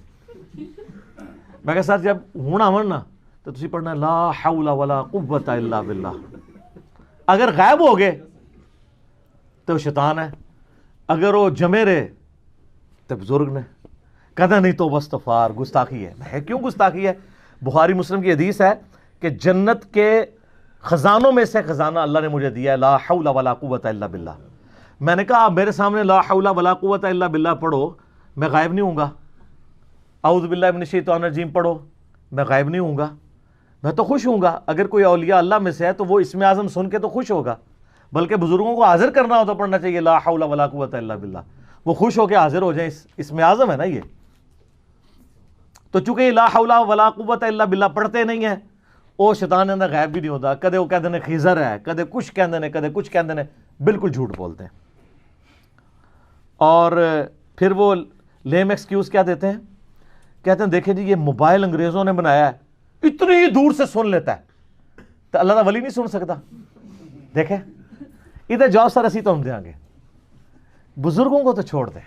S2: میں کہا سر جب ہوں آون نا تو تسی پڑھنا لا حول ولا قوت الا باللہ. اگر غائب ہو گئے تو شیطان ہے, اگر وہ جمے رہے تو بزرگ نے. کہتا نہیں تو استغفار, گستاخی ہے. میں کیوں گستاخی ہے؟ بخاری مسلم کی حدیث ہے کہ جنت کے خزانوں میں سے خزانہ اللہ نے مجھے دیا ہے, لا حول ولا قوت الا باللہ. میں نے کہا آپ میرے سامنے لا حول ولا قوت الا باللہ پڑھو, میں غائب نہیں ہوں گا. اعوذ باللہ من الشیطان الرجیم پڑھو, میں غائب نہیں ہوں گا. میں تو خوش ہوں گا. اگر کوئی اولیاء اللہ میں سے ہے تو وہ اسم اعظم سن کے تو خوش ہوگا, بلکہ بزرگوں کو حاضر کرنا ہو تو پڑھنا چاہیے لا حول ولا قوت الا باللہ. وہ خوش ہو کے حاضر ہو جائیں, اسم اعظم ہے نا یہ. تو چونکہ یہ لا حول ولا قوت الا باللہ پڑھتے نہیں ہیں, وہ شیطان اندر غائب بھی نہیں ہوتا. کدے وہ کہتے ہیں خضر ہے, کدے کچھ کہتے ہیں, کدے کچھ کہتے ہیں, بالکل جھوٹ بولتے ہیں. اور پھر وہ لیم ایکسکیوز کیا دیتے ہیں, کہتے ہیں دیکھیں جی یہ موبائل انگریزوں نے بنایا ہے, اتنی ہی دور سے سن لیتا ہے, تو اللہ کا ولی نہیں سن سکتا. دیکھیں ادھر جاؤ سر اسی تو ہم دیں گے, بزرگوں کو تو چھوڑ دیں.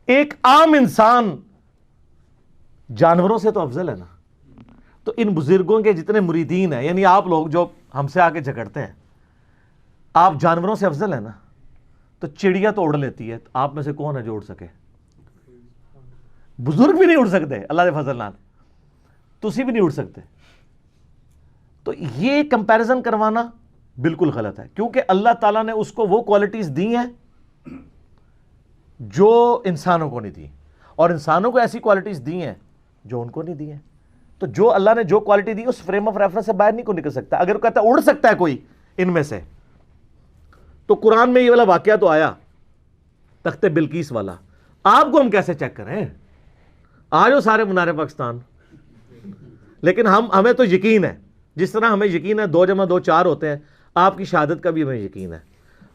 S2: ایک عام انسان جانوروں سے تو افضل ہے نا. تو ان بزرگوں کے جتنے مریدین ہیں, یعنی آپ لوگ جو ہم سے آ کے جھگڑتے ہیں, آپ جانوروں سے افضل ہیں نا. تو چڑیا تو اڑ لیتی ہے, آپ میں سے کون ہے جو اڑ سکے؟ بزرگ بھی نہیں اڑ سکتے اللہ کے فضل نال, تسی بھی نہیں اڑ سکتے. تو یہ کمپیریزن کروانا بالکل غلط ہے, کیونکہ اللہ تعالیٰ نے اس کو وہ کوالٹیز دی ہیں جو انسانوں کو نہیں دی. اور انسانوں کو ایسی کوالٹیز دی ہیں جو ان کو نہیں دی ہیں. تو جو اللہ نے جو کوالٹی دی اس فریم آف ریفرنس سے باہر نہیں کو نکل سکتا. اگر وہ کہتا ہے اڑ سکتا ہے کوئی ان میں سے, تو قرآن میں یہ والا واقعہ تو آیا تخت بلقیس والا, آپ کو ہم کیسے چیک کریں؟ آ جاؤ سارے منار پاکستان. لیکن ہمیں تو یقین ہے, جس طرح ہمیں یقین ہے 2 + 2 4 ہوتے ہیں, آپ کی شہادت کا بھی ہمیں یقین ہے.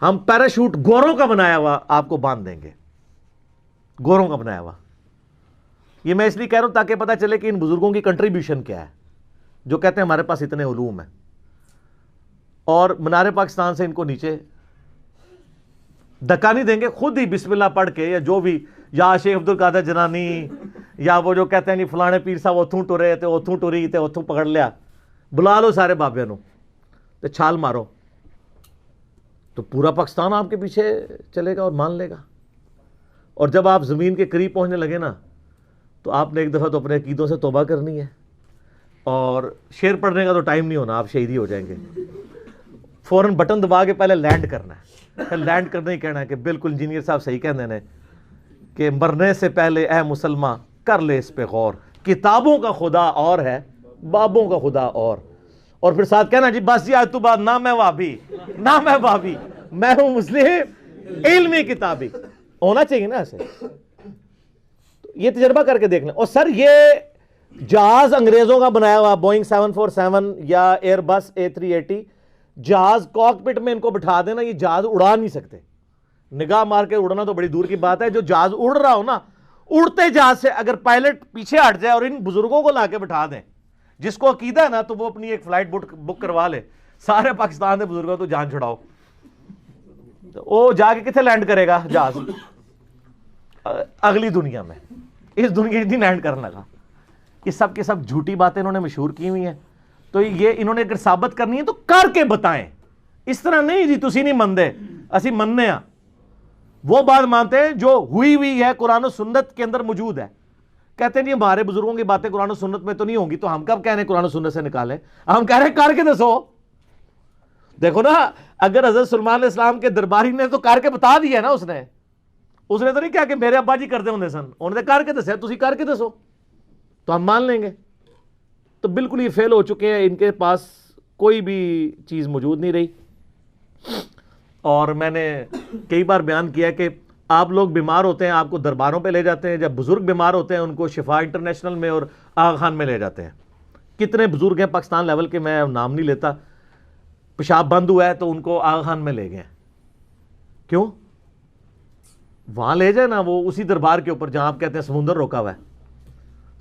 S2: ہم پیراشوٹ گوروں کا بنایا ہوا آپ کو باندھ دیں گے, گوروں کا بنایا ہوا. یہ میں اس لیے کہہ رہا ہوں تاکہ پتہ چلے کہ ان بزرگوں کی کنٹریبیوشن کیا ہے, جو کہتے ہیں ہمارے پاس اتنے علوم ہیں, اور منار پاکستان سے ان کو نیچے دھکا نہیں دیں گے. خود ہی بسم اللہ پڑھ کے, یا جو بھی, یا شیخ عبد القادر جنانی, یا وہ جو کہتے ہیں نہیں فلانے پیر صاحب اتھوں ٹرے تے اتھوں ٹری تے اتھوں پکڑ لیا, بلا لو سارے بابے نو تے چھال مارو, تو پورا پاکستان آپ کے پیچھے چلے گا اور مان لے گا. اور جب آپ زمین کے قریب پہنچنے لگے نا, تو آپ نے ایک دفعہ تو اپنے عقیدوں سے توبہ کرنی ہے, اور شعر پڑھنے کا تو ٹائم نہیں ہونا, آپ شہید ہی ہو جائیں گے. فوراً بٹن دبا کے پہلے لینڈ کرنا ہے, لینڈ کرنا ہی کہنا ہے کہ بالکل انجینئر صاحب صحیح کہنے ہیں کہ مرنے سے پہلے اے مسلمان کر لے اس پہ غور, کتابوں کا خدا اور ہے بابوں کا خدا اور پھر ساتھ کہنا جی بس جی آج تو بعد نہ میں وابی نہ میں بابی, میں ہوں مسلم علمی کتابی. ہونا چاہیے نا ایسے. یہ تجربہ کر کے دیکھنا. اور سر یہ جہاز انگریزوں کا بنایا ہوا, بوئنگ 747 یا ایئر بس A380 جہاز, کاکپٹ میں ان کو بٹھا دینا, یہ جہاز اڑا نہیں سکتے. نگاہ مار کے اڑنا تو بڑی دور کی بات ہے. جو جہاز اڑ رہا ہو نا, اڑتے جہاز سے اگر پائلٹ پیچھے ہٹ جائے اور ان بزرگوں کو لا کے بٹھا دیں, جس کو عقیدہ ہے نا, تو وہ اپنی ایک فلائٹ بک کروا لے, سارے پاکستان کے بزرگوں تو جان چھڑاؤ. وہ جا کے کتنے لینڈ کرے گا جہاز؟ اگلی دنیا میں. اس دنیا نہیں لینڈ کرنے لگا. یہ سب کے سب جھوٹی باتیں انہوں نے مشہور کی ہوئی ہیں. تو یہ انہوں نے اگر ثابت کرنی ہے تو کر کے بتائیں. اس طرح نہیں جی تسی نہیں مندے اسی مننے ہاں. وہ بات مانتے ہیں جو ہوئی ہے, قرآن و سنت کے اندر موجود ہے. کہتے ہیں جی ہمارے بزرگوں کی باتیں قرآن و سنت میں تو نہیں ہوں گی, تو ہم کب کہہ رہے ہیں قرآن و سنت سے نکالیں؟ ہم کہہ رہے ہیں کر کے دسو. دیکھو نا, اگر حضرت سلمان علیہ السلام کے درباری نے تو کر کے بتا دیا نا, اس نے تو نہیں کہا کہ میرے ابا جی کرتے ہوں سن, انہوں نے کر کے دسیا, تسی کر کے دسو تو ہم مان لیں گے. تو بالکل یہ فیل ہو چکے ہیں, ان کے پاس کوئی بھی چیز موجود نہیں رہی. اور میں نے کئی بار بیان کیا کہ آپ لوگ بیمار ہوتے ہیں, آپ کو درباروں پہ لے جاتے ہیں, جب بزرگ بیمار ہوتے ہیں ان کو شفا انٹرنیشنل میں اور آغا خان میں لے جاتے ہیں. کتنے بزرگ ہیں پاکستان لیول کے, میں نام نہیں لیتا, پیشاب بند ہوا ہے تو ان کو آغا خان میں لے گئے. کیوں؟ وہاں لے جائے نا, وہ اسی دربار کے اوپر جہاں آپ کہتے ہیں سمندر روکا ہوا ہے.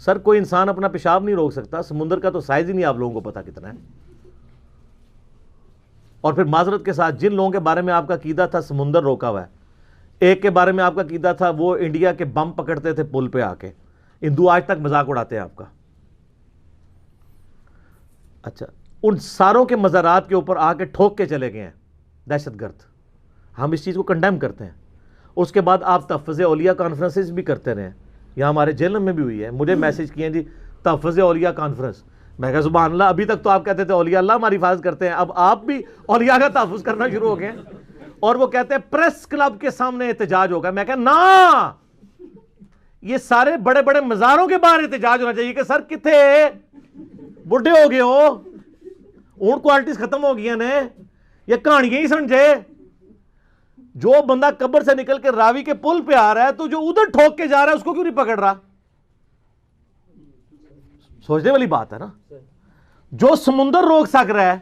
S2: سر کوئی انسان اپنا پیشاب نہیں روک سکتا, سمندر کا تو سائز ہی نہیں آپ لوگوں کو پتا کتنا ہے. اور پھر معذرت کے ساتھ جن لوگوں کے بارے میں آپ کا عقیدہ تھا سمندر روکا ہوا ہے, ایک کے بارے میں آپ کا عقیدہ تھا وہ انڈیا کے بم پکڑتے تھے پل پہ آ کے, ہندو آج تک مذاق اڑاتے ہیں آپ کا. اچھا, ان ساروں کے مزارات کے اوپر آ کے ٹھوک کے چلے گئے ہیں دہشت گرد. ہم اس چیز کو کنڈیم کرتے ہیں. اس کے بعد آپ تحفظ اولیاء کانفرنسز بھی کرتے رہے ہیں, یہاں ہمارے جیلم میں بھی ہوئی ہے. مجھے میسج کیے ہیں جی تحفظ اولیاء کانفرنس. میں کہا سبحان اللہ, ابھی تک تو آپ کہتے تھے اولیاء اللہ ہماری حفاظت کرتے ہیں, اب آپ بھی اولیاء کا تحفظ کرنا شروع ہو گئے. اور وہ کہتے ہیں پریس کلب کے سامنے احتجاج ہوگا. میں کہا نا, یہ سارے بڑے بڑے مزاروں کے باہر احتجاج ہونا چاہیے کہ سر کتنے بڈھے ہو گئے ہو, اونٹ کوالٹیز ختم ہو گئی نے, یہ کہانیاں ہی سمجھے. جو بندہ قبر سے نکل کے راوی کے پل پہ آ رہا ہے, تو جو ادھر ٹھوک کے جا رہا ہے اس کو کیوں نہیں پکڑ رہا؟ سوچنے والی بات ہے نا. جو سمندر روک سک رہا ہے,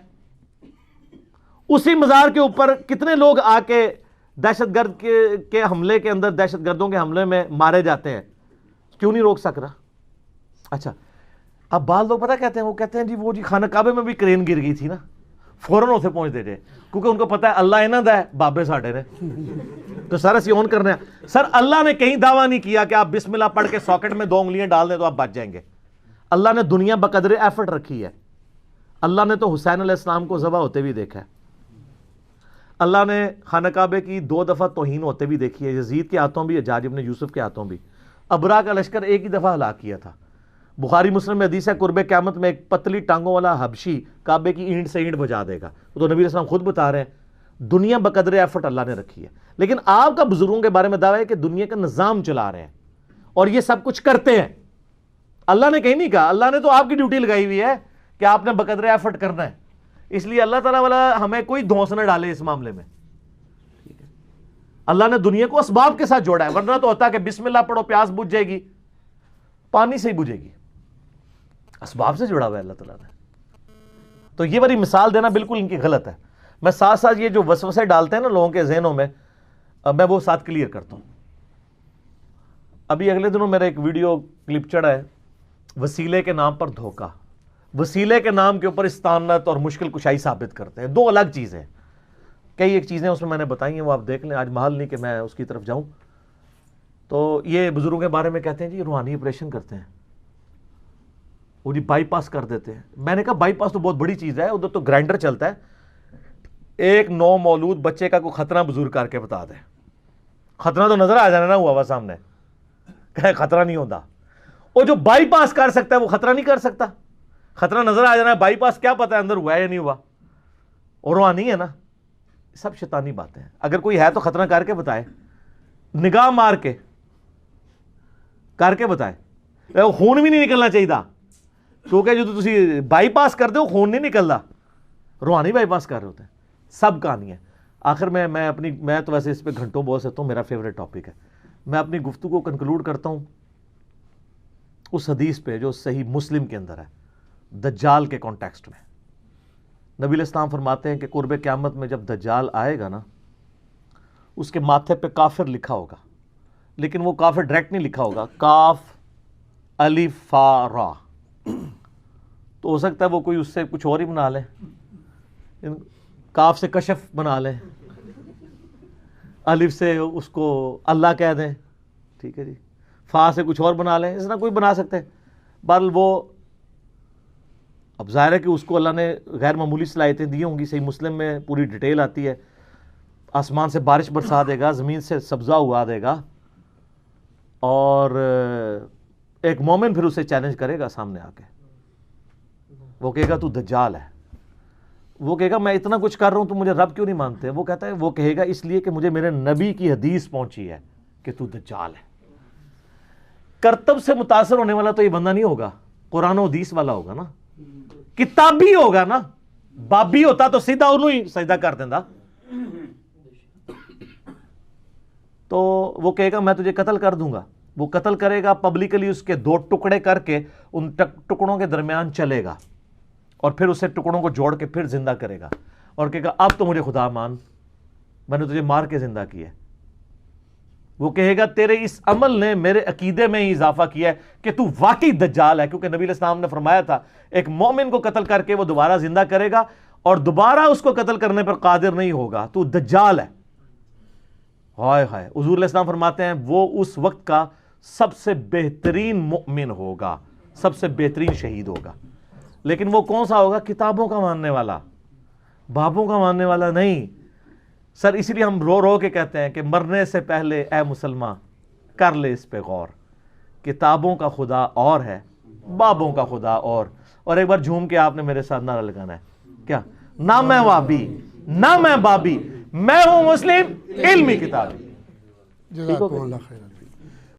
S2: اسی مزار کے اوپر کتنے لوگ آ کے دہشت گرد کے حملے کے اندر, دہشت گردوں کے حملے میں مارے جاتے ہیں, کیوں نہیں روک سک رہا؟ اچھا, اب بعض لوگ پتہ کہتے ہیں, وہ کہتے ہیں جی وہ جی خانہ کعبے میں بھی کرین گر گئی تھی نا, فوراً اسے پہنچ دے جائے, کیونکہ ان کو پتا ہے اللہ انہاں دا ہے, بابے ساڈے نے, تو سر اسی اون کرنے ہیں. سر اللہ نے کہیں دعویٰ نہیں کیا کہ آپ بسم اللہ پڑھ کے ساکٹ میں 2 انگلیاں ڈال دیں تو آپ بچ جائیں گے. اللہ نے دنیا بقدر ایفرٹ رکھی ہے. اللہ نے تو حسین علیہ السلام کو ذبح ہوتے بھی دیکھا ہے. اللہ نے خانہ کعبے کی 2 دفعہ توہین ہوتے بھی دیکھی ہے, یزید کے ہاتھوں بھی, حجاج ابن یوسف کے ہاتھوں بھی. ابرا کا لشکر ایک ہی دفعہ ہلاک کیا تھا. بخاری مسلم میں حدیث ہے قرب قیامت میں ایک پتلی ٹانگوں والا حبشی کعبے کی اینٹ سے اینٹ بجا دے گا. تو نبی علیہ السلام خود بتا رہے ہیں دنیا بقدر ایفرٹ اللہ نے رکھی ہے. لیکن آپ کا بزرگوں کے بارے میں دعویٰ ہے کہ دنیا کا نظام چلا رہے ہیں, اور یہ سب کچھ کرتے ہیں. اللہ نے کہیں نہیں کہا, اللہ نے تو آپ کی ڈیوٹی لگائی ہوئی ہے کہ آپ نے بقدر ایفرٹ کرنا ہے. اس لیے اللہ تعالیٰ والا ہمیں کوئی دھونس نہ ڈالے اس معاملے میں. اللہ نے دنیا کو اسباب کے ساتھ جوڑا ہے, ورنہ تو ہوتا کہ بسم اللہ پڑھو پیاس بجھ جائے گی, پانی سے ہی بجھے گی. اسباب سے جڑا ہوا ہے اللہ تعالیٰ نے. تو یہ بڑی مثال دینا بالکل ان کی غلط ہے. میں ساتھ ساتھ یہ جو وسوسے ڈالتے ہیں نا لوگوں کے ذہنوں میں, میں وہ ساتھ کلیئر کرتا ہوں. ابھی اگلے دنوں میرا ایک ویڈیو کلپ چڑھا ہے, وسیلے کے نام پر دھوکہ. وسیلے کے نام کے اوپر استعانت اور مشکل کشائی ثابت کرتے ہیں, دو الگ چیزیں. کئی ایک چیزیں اس میں نے بتائی ہیں, وہ آپ دیکھ لیں, آج محال نہیں کہ میں اس کی طرف جاؤں. تو یہ بزرگوں کے بارے میں کہتے ہیں جی روحانی آپریشن کرتے ہیں, وہ جی بائی پاس کر دیتے ہیں. میں نے کہا بائی پاس تو بہت بڑی چیز ہے, ادھر تو گرائنڈر چلتا ہے. ایک نو مولود بچے کا کوئی خطرہ بزرگ کر کے بتا دے, خطرہ تو نظر آ جانا نا ہوا ہوا سامنے, کہ خطرہ نہیں ہوتا. وہ جو بائی پاس کر سکتا ہے وہ خطرہ نہیں کر سکتا. خطرہ نظر آ جانا ہے, بائی پاس کیا پتا ہے اندر ہوا ہے یا نہیں ہوا, اور روحانی ہے نا. سب شیطانی باتیں ہیں. اگر کوئی ہے تو خطرہ کر کے بتائے, نگاہ مار کے کر کے بتائے. خون بھی نہیں نکلنا چاہیے تھا, کیونکہ جو تسی بائی پاس کر دے وہ خون نہیں نکلتا, روحانی بائی پاس کر رہے ہوتے ہیں. سب کہانی ہے. آخر میں تو ویسے اس پہ گھنٹوں بول سکتا ہوں, میرا فیوریٹ ٹاپک ہے. میں اپنی گفتگو کو کنکلوڈ کرتا ہوں اس حدیث پہ جو صحیح مسلم کے اندر ہے, دجال کے کانٹیکسٹ میں. نبی علیہ السلام فرماتے ہیں کہ قرب قیامت میں جب دجال آئے گا نا, اس کے ماتھے پہ کافر لکھا ہوگا, لیکن وہ کافر ڈائریکٹ نہیں لکھا ہوگا, کاف الف فا را. تو ہو سکتا ہے وہ کوئی اس سے کچھ اور ہی بنا لے, کاف سے کشف بنا لیں, الف سے اس کو اللہ کہہ دیں, ٹھیک ہے جی, فا سے کچھ اور بنا لیں, اس طرح کوئی بنا سکتے ہیں. بہرحال وہ اب ظاہر ہے کہ اس کو اللہ نے غیر معمولی صلاحیتیں دی ہوں گی. صحیح مسلم میں پوری ڈیٹیل آتی ہے, آسمان سے بارش برسا دے گا, زمین سے سبزہ اگا دے گا, اور ایک مومن پھر اسے چیلنج کرے گا سامنے آ کے. وہ کہے گا تو دجال ہے. وہ کہے گا میں اتنا کچھ کر رہا ہوں تو مجھے رب کیوں نہیں مانتے. وہ کہتا ہے, وہ کہے گا اس لیے کہ مجھے میرے نبی کی حدیث پہنچی ہے کہ تو دجال ہے. کرتب سے متاثر ہونے والا تو یہ بندہ نہیں ہوگا, قرآن و حدیث والا ہوگا نا, کتابی ہوگا نا. بابی ہوتا تو سیدھا انہوں ہی سجدہ کر دینا. تو وہ کہے گا میں تجھے قتل کر دوں گا. وہ قتل کرے گا, پبلکلی اس کے 2 ٹکڑے کر کے ان ٹکڑوں کے درمیان چلے گا, اور پھر اسے ٹکڑوں کو جوڑ کے پھر زندہ کرے گا, اور کہے گا اب تو مجھے خدا مان, میں نے تجھے مار کے زندہ کیا ہے. وہ کہے گا تیرے اس عمل نے میرے عقیدے میں ہی اضافہ کیا ہے کہ تو واقعی دجال ہے, کیونکہ نبی علیہ السلام نے فرمایا تھا ایک مومن کو قتل کر کے وہ دوبارہ زندہ کرے گا, اور دوبارہ اس کو قتل کرنے پر قادر نہیں ہوگا, تو دجال ہے. ہائے ہائے. حضور علیہ السلام فرماتے ہیں وہ اس وقت کا سب سے بہترین مؤمن ہوگا, سب سے بہترین شہید ہوگا. لیکن وہ کون سا ہوگا؟ کتابوں کا ماننے والا, بابوں کا ماننے والا نہیں. سر اسی لیے ہم رو رو کے کہتے ہیں کہ مرنے سے پہلے اے مسلمان کر لے اس پہ غور, کتابوں کا خدا اور ہے, بابوں کا خدا اور ایک بار جھوم کے آپ نے میرے ساتھ نعرہ لگانا ہے, کیا؟ نہ میں وابی نہ میں بابی, میں ہوں مسلم علمی کتابی.
S1: جزاکم اللہ خیر.